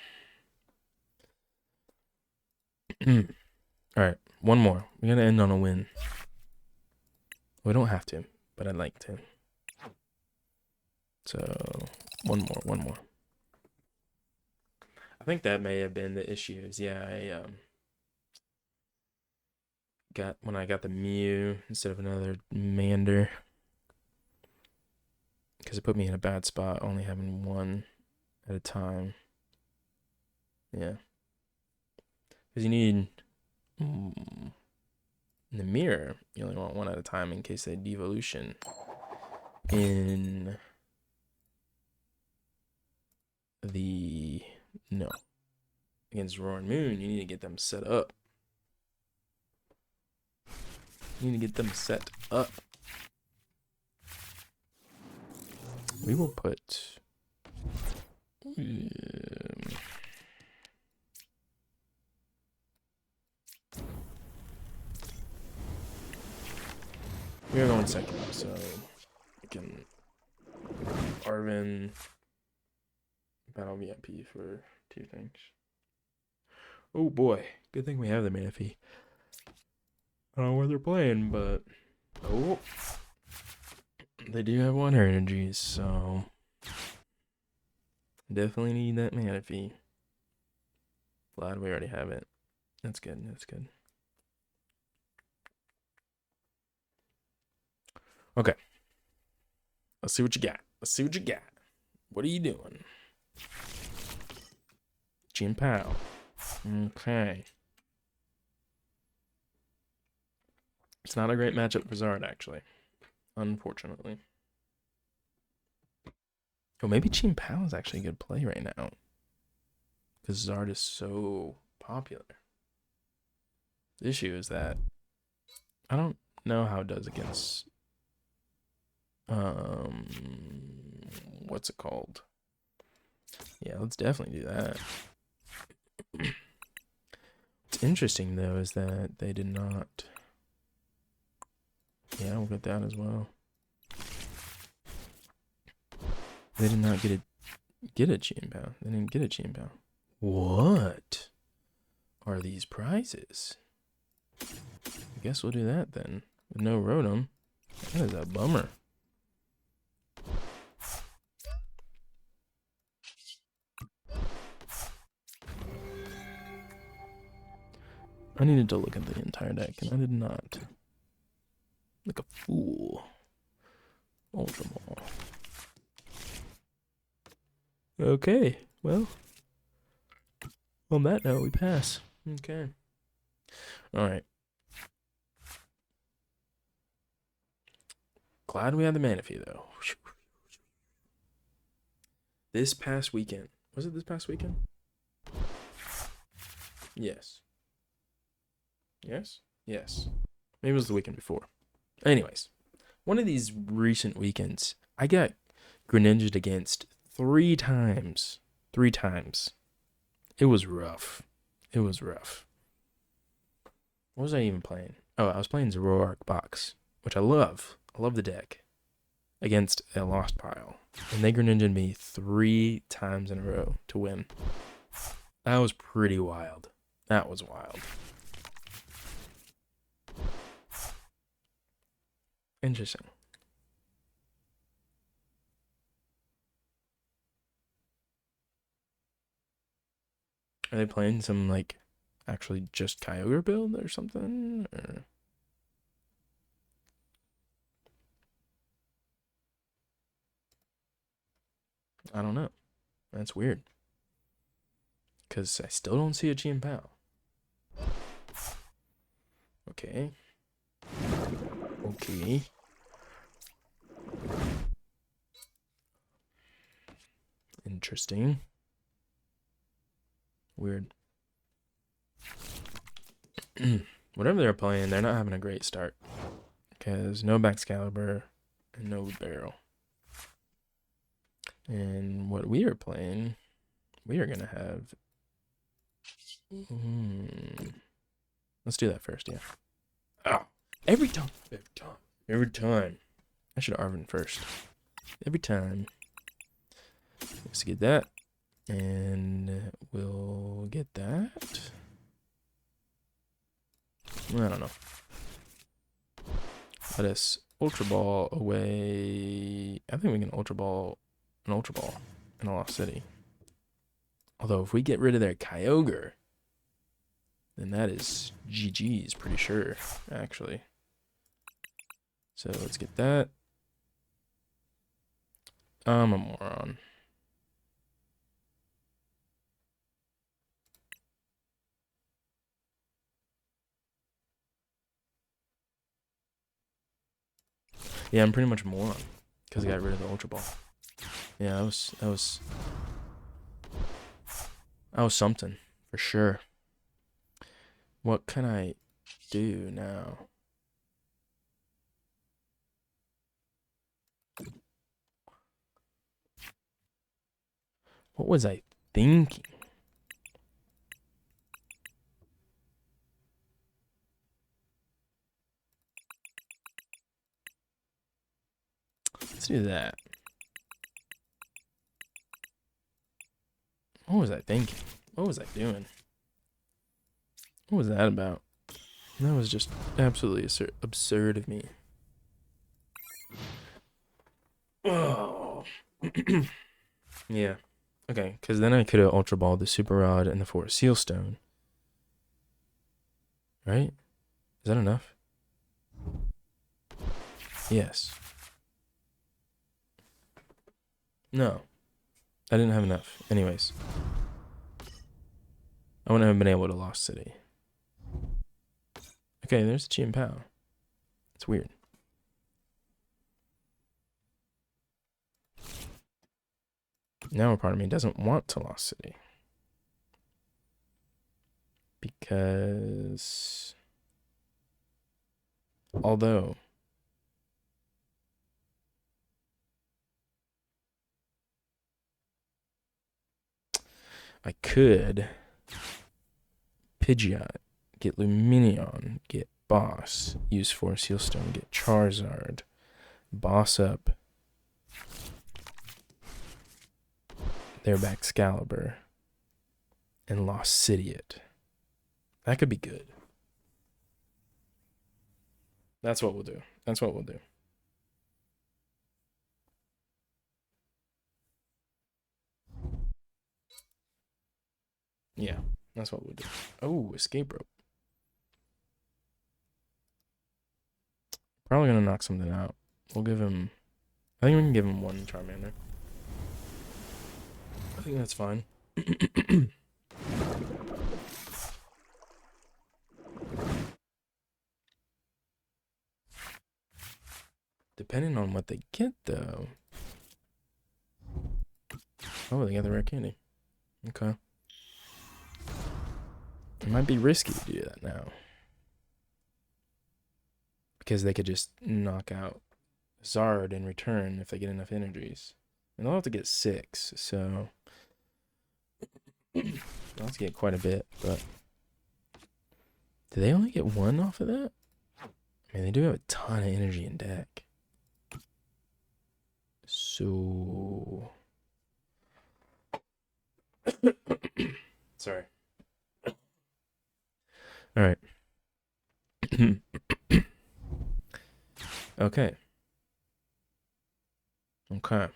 Alright, one more. We're gonna end on a win. We don't have to, but I'd like to. So, one more. I think that may have been the issues. Yeah, I got when I got the Mew instead of another Mander because it put me in a bad spot, only having one at a time. Yeah, because you need in the mirror, you only want one at a time in case they devolution. In the no against Roaring Moon, you need to get them set up. You need to get them set up. We will put. We are going second, so we can Arvin battle VIP for 2 things. Oh boy, good thing we have the Manaphy. I don't know where they're playing, but oh, they do have water energies, so definitely need that Manaphy. Glad we already have it. That's good. That's good. Okay. Let's see what you got. Let's see what you got. What are you doing? Jin Pao. Okay. It's not a great matchup for Zard, actually. Unfortunately. Oh, maybe Jin Pao is actually a good play right now. Because Zard is so popular. The issue is that I don't know how it does against what's it called? Yeah, let's definitely do that. What's interesting though is that they did not. Yeah, we'll get that as well. They did not get a Chienpao. They didn't get a Chienpao. What are these prizes? I guess we'll do that then. With no Rotom. That is a bummer. I needed to look at the entire deck, and I did not. Like a fool. Ultra Ball. Okay, well. On that note, we pass. Okay. Alright. Glad we had the Manaphy, though. This past weekend. Was it this past weekend? Yes. Yes? Yes. Maybe it was the weekend before. Anyways, one of these recent weekends, I got Greninja'd against 3 times. 3 times. It was rough. It was rough. What was I even playing? Oh, I was playing Zoroark Box, which I love. I love the deck. Against a Lost Pile. And they Greninja'd me 3 times in a row to win. That was pretty wild. That was wild. Interesting. Are they playing some, like, actually just Kyogre build or something? Or... I don't know. That's weird. Because I still don't see a Chienpao. Okay. Okay. Interesting. Weird. Whatever they're playing, they're not having a great start. Because no Baxcalibur and no Barrel. And what we are playing, we are going to have... Let's do that first, yeah. Oh, every time. I should Arvin first. Every time. Let's get that. And we'll get that. I don't know. Let us Ultra Ball away. I think we can Ultra Ball an Ultra Ball in a Lost City. Although if we get rid of their Kyogre, then that is GG's pretty sure, actually. So let's get that. I'm a moron. Yeah, I'm pretty much a moron because I got rid of the Ultra Ball. Yeah, that was something for sure. What can I do now? What was I thinking? Let's do that. What was I thinking? What was I doing? What was that about? That was just absolutely absurd of me. Oh. Yeah. Okay, because then I could have Ultra Balled the Super Rod and the Forest Seal Stone. Right? Is that enough? Yes. No. I didn't have enough. Anyways. I wouldn't have been able to Lost City. Okay, there's Chi and Pao. It's weird. Now a part of me doesn't want to Lost City. Because although I could Pidgeot, get Lumineon, get Boss, use Forest Seal Stone, get Charizard, Boss up their Excalibur, and Lost City it. That could be good. That's what we'll do. That's what we'll do. Yeah, that's what we'll do. Oh, escape rope. Probably gonna knock something out. We'll give him. I think we can give him one Charmander. I think that's fine. Depending on what they get, though. Oh, they got the rare candy. Okay. It might be risky to do that now. Because they could just knock out Zard in return if they get enough energies. And they'll have to get 6, so they'll have to get quite a bit, but do they only get 1 off of that? I mean, they do have a ton of energy in deck. So sorry. All right. Okay. Okay.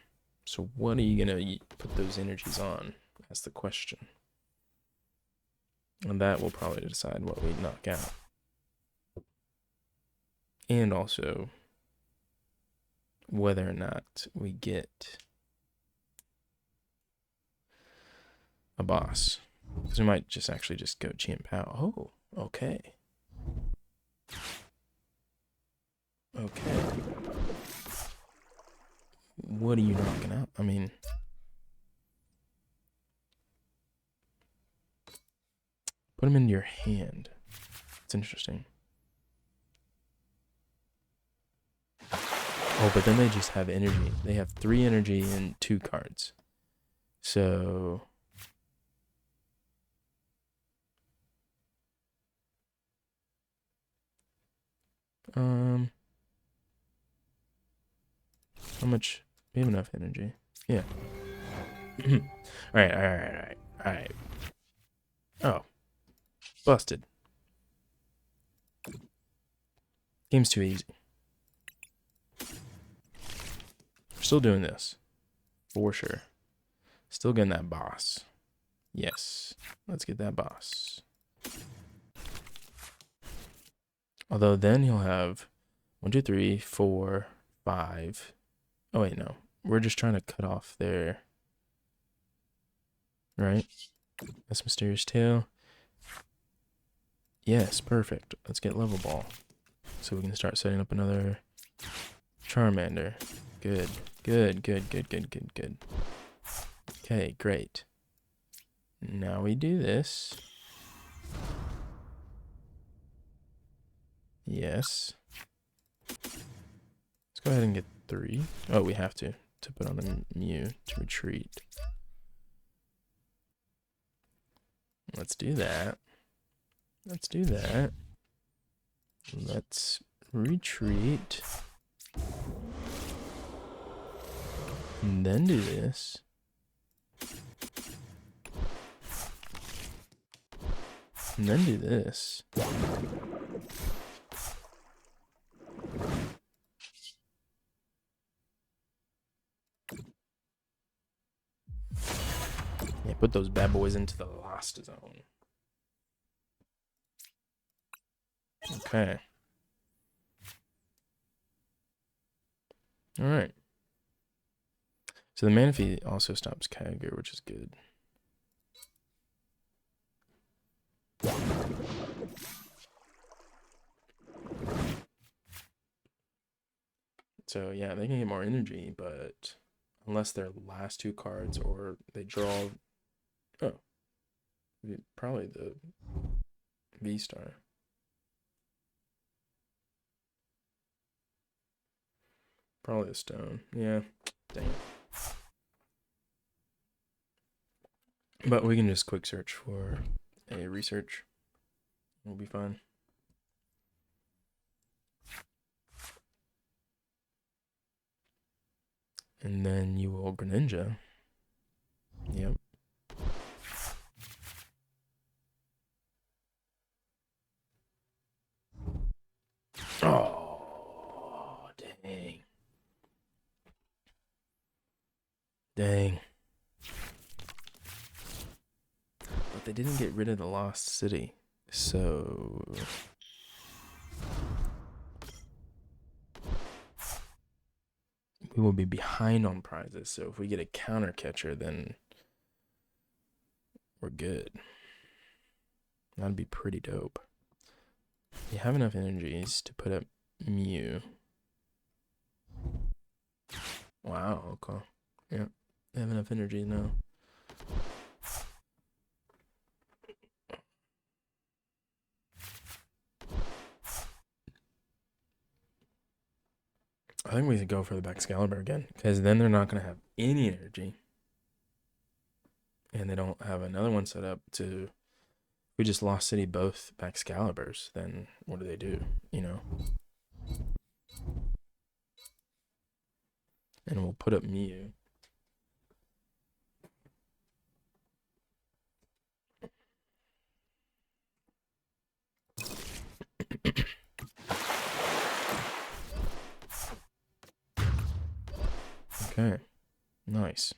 So what are you gonna put those energies on? That's the question. And that will probably decide what we knock out. And also whether or not we get a boss. Because we might just actually just go Chi and Pao. Oh, okay. Okay. What are you knocking out? I mean, put them into your hand. It's interesting. Oh, but then they just have energy. They have 3 energy and 2 cards. So how much? We have enough energy. Yeah. Alright. Oh. Busted. Game's too easy. We're still doing this. For sure. Still getting that boss. Yes. Let's get that boss. Although then he'll have 1, 2, 3, 4, 5. Oh, wait, no. We're just trying to cut off there. Right? That's Mysterious Tail. Yes, perfect. Let's get Level Ball. So we can start setting up another Charmander. Good. Good, good, good, good, good, good. Okay, great. Now we do this. Yes. Let's go ahead and get 3. Oh, we have to put on a Mew to retreat. Let's do that. Let's do that. Let's retreat. And then do this. And then do this. Yeah, put those bad boys into the Lost Zone. Okay. Alright. So the Manaphy also stops Kyogre, which is good. So yeah, they can get more energy, but unless their last 2 cards or they draw... Oh. Probably the V-Star. Probably a stone. Yeah. Dang it. But we can just quick search for a research. We'll be fine. And then you will Greninja. Yep. Oh, dang. Dang. But they didn't get rid of the Lost City. So... we will be behind on prizes. So if we get a counter catcher, then we're good. That'd be pretty dope. You have enough energies to put up Mew. Wow, okay. Yeah, I have enough energy now. I think we should go for the Excalibur again, because then they're not going to have any energy. And they don't have another one set up to... we just Lost City both Excaliburs, then what do they do, you know? And we'll put up Mew. Okay, nice.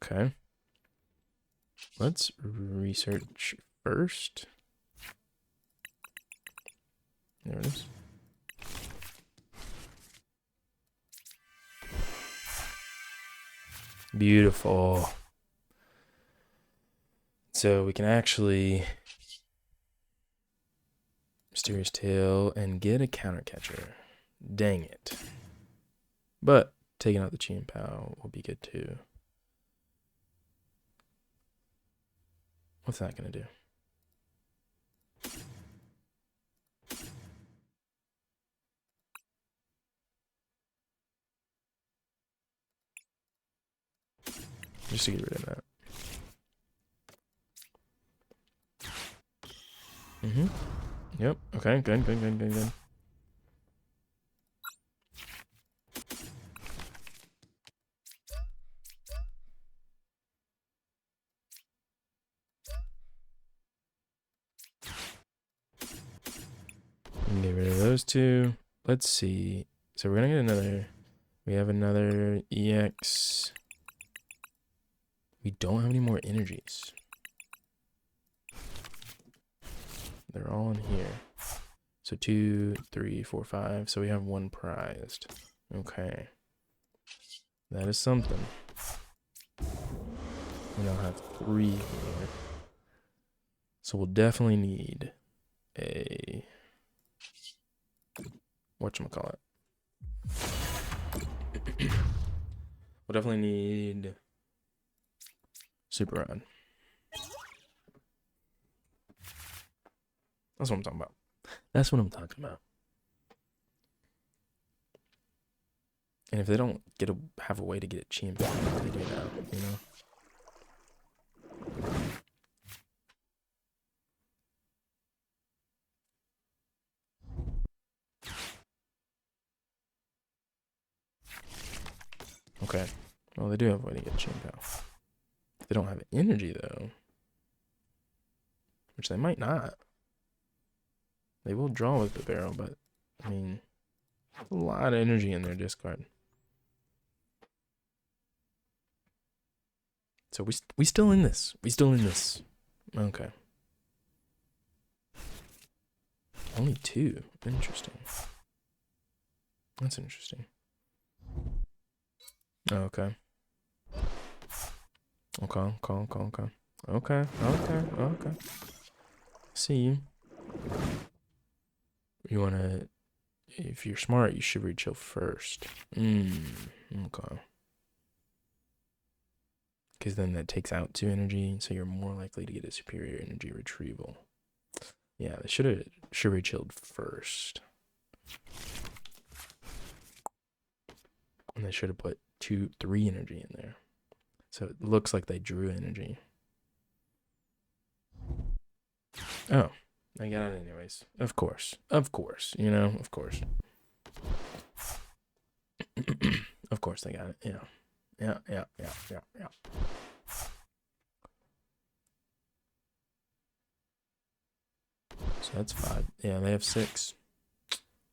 Okay. Let's research first. There it is. Beautiful. So we can actually Mysterious Tail and get a counter catcher. Dang it. But taking out the Chi and Pow will be good too. What's that gonna do? Just to get rid of that. Yep. Okay, good, good, good, good, good. And get rid of those 2. let's see. So we're gonna get another. We have another EX. We don't have any more energies. They're all in here. So 2, 3, 4, 5. So we have one prized. Okay. That is something. We now have 3 here. So we'll definitely need a whatchamacallit. We'll definitely need Super Rod. That's what I'm talking about. That's what I'm talking about. And if they don't have a way to get it champion, they do now, you know? Okay. Well, they do have a way to get champion. They don't have energy, though. Which they might not. They will draw with the barrel, but, I mean, a lot of energy in their discard. So we still in this. We still in this. Okay. Only 2. Interesting. That's interesting. Okay. Okay. Okay. See you. You wanna, if you're smart, you should rechill first. Okay. Because then that takes out 2 energy, so you're more likely to get a superior energy retrieval. Yeah, they should have rechilled first. And they should have put 2, 3 energy in there. So it looks like they drew energy. Oh, I got it anyways. Of course. You know, of course. Of course they got it. Yeah. So that's 5. Yeah, they have 6.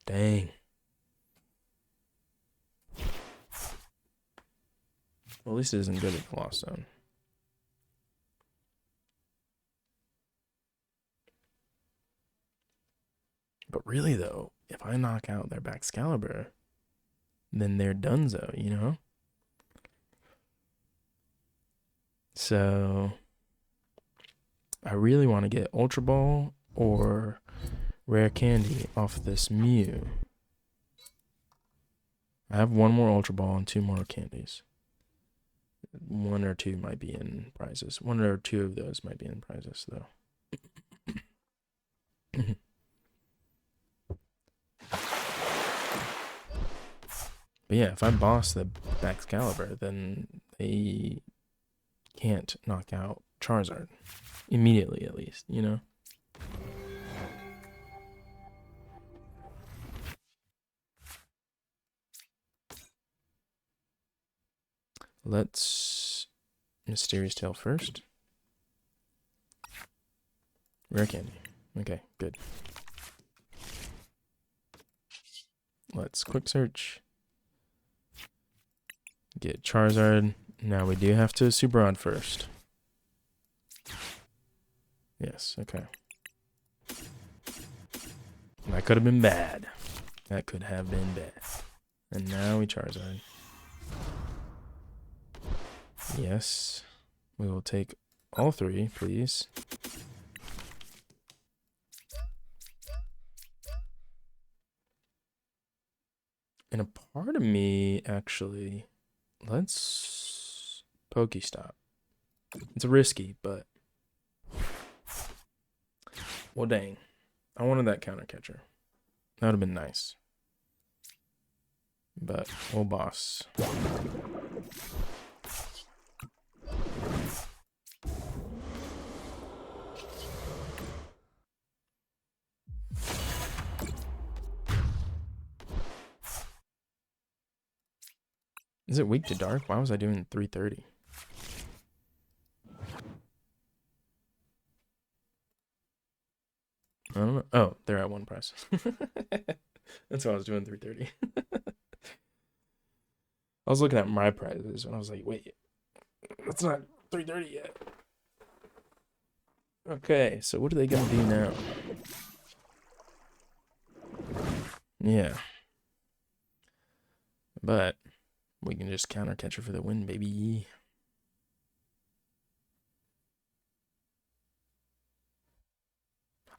Dang. Well, at least it isn't good at the Lost Zone. But really, though, if I knock out their Baxcalibur, then they're donezo, you know? So I really want to get Ultra Ball or Rare Candy off this Mew. I have 1 more Ultra Ball and 2 more candies. 1 or 2 might be in prizes. 1 or 2 of those might be in prizes, though. But yeah, if I boss the Baxcalibur, then they can't knock out Charizard. Immediately, at least, you know? Let's Mysterious Tail first. Rare Candy. Okay, good. Let's quick search. Get Charizard. Now we do have to Super Rod first. Yes, okay. That could have been bad. That could have been bad. And now we Charizard. Yes. We will take all 3, please. And a part of me, actually, let's Pokestop. It's risky, but... Well, dang. I wanted that counter catcher. That would have been nice. But we'll boss. Is it weak to dark? Why was I doing 330? I don't know. Oh, they're at one price. That's why I was doing 330. I was looking at my prices and I was like, wait, it's not 330 yet. Okay, so what are they gonna do now? Yeah, but we can just counter catcher for the win, baby.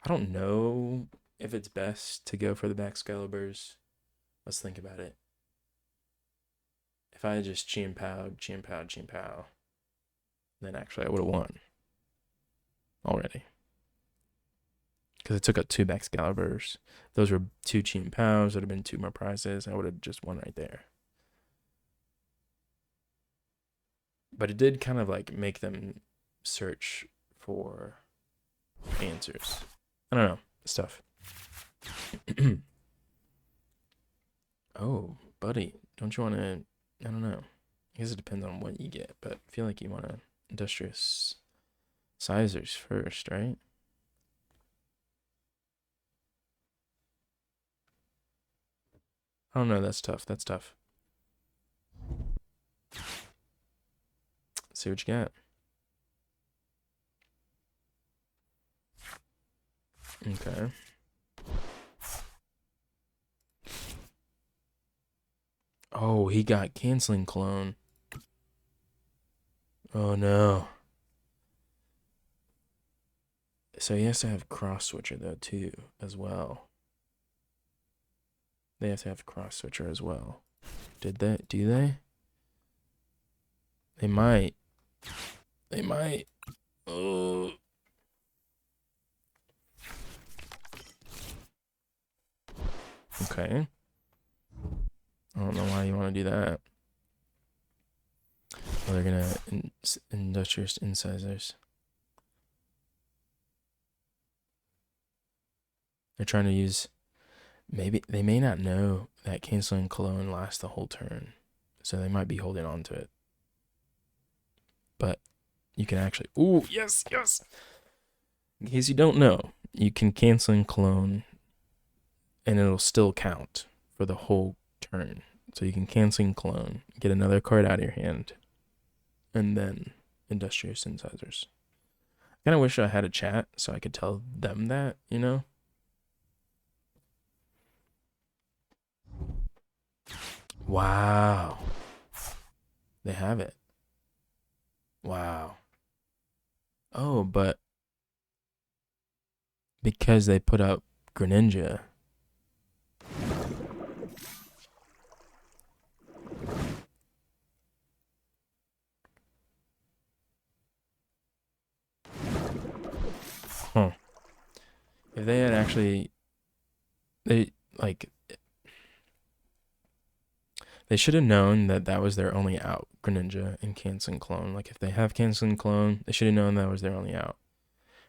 I don't know if it's best to go for the Baxcaliburs. Let's think about it. If I had just Chien Pao, then actually I would have won already. Because I took out two Baxcaliburs. Those were two Chien Paos. Would have been two more prizes. I would have just won right there. But it did kind of like make them search for answers. I don't know. Stuff. Oh, buddy. Don't you want to... I don't know. I guess it depends on what you get. But I feel like you want to industrious sizers first, right? I don't know. That's tough. That's tough. See what you got. Okay. Oh, he got canceling clone. Oh no. So he has to have cross switcher though too, as well. They have to have cross switcher as well. Did they? Do they? They might. They might. Oh. Okay. I don't know why you want to do that. Well, they're gonna industrious incisors. They're trying to use. Maybe they may not know that canceling clone lasts the whole turn, so they might be holding on to it. But you can actually. Ooh, yes, yes. In case you don't know, you can cancel and clone, and it'll still count for the whole turn. So you can cancel and clone, get another card out of your hand, and then industrious incisors. I kind of wish I had a chat so I could tell them that, you know? Wow. They have it. Wow. Oh, but because they put up Greninja. Huh. If they had actually, they like, they should have known that that was their only out, Greninja and Cancel and Clone. Like, if they have Cancel and Clone, they should have known that was their only out.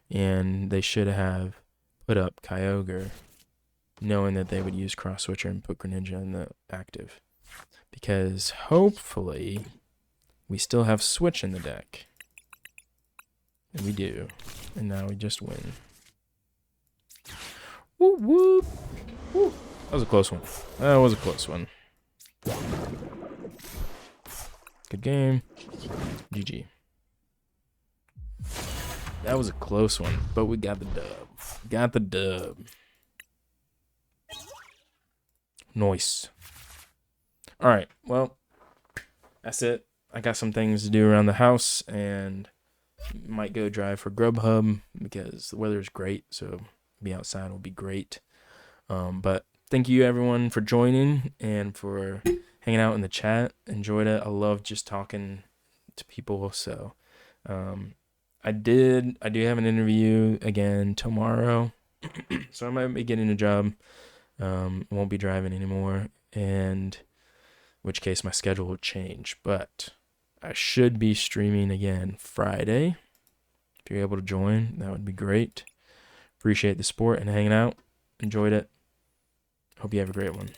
And they should have put up Kyogre, knowing that they would use Cross Switcher and put Greninja in the active. Because hopefully, we still have Switch in the deck. And we do. And now we just win. Woo woo! Woo! That was a close one. That was a close one. Good game. GG. That was a close one, but we got the dub. Got the dub. Nice. All right, well, that's it. I got some things to do around the house and might go drive for Grubhub because the weather's great, so be outside will be great. But thank you everyone for joining and for hanging out in the chat. Enjoyed it. I love just talking to people. So I do have an interview again tomorrow. So I might be getting a job. Won't be driving anymore, and in which case my schedule will change. But I should be streaming again Friday. If you're able to join, that would be great. Appreciate the support and hanging out. Enjoyed it. Hope you have a great one.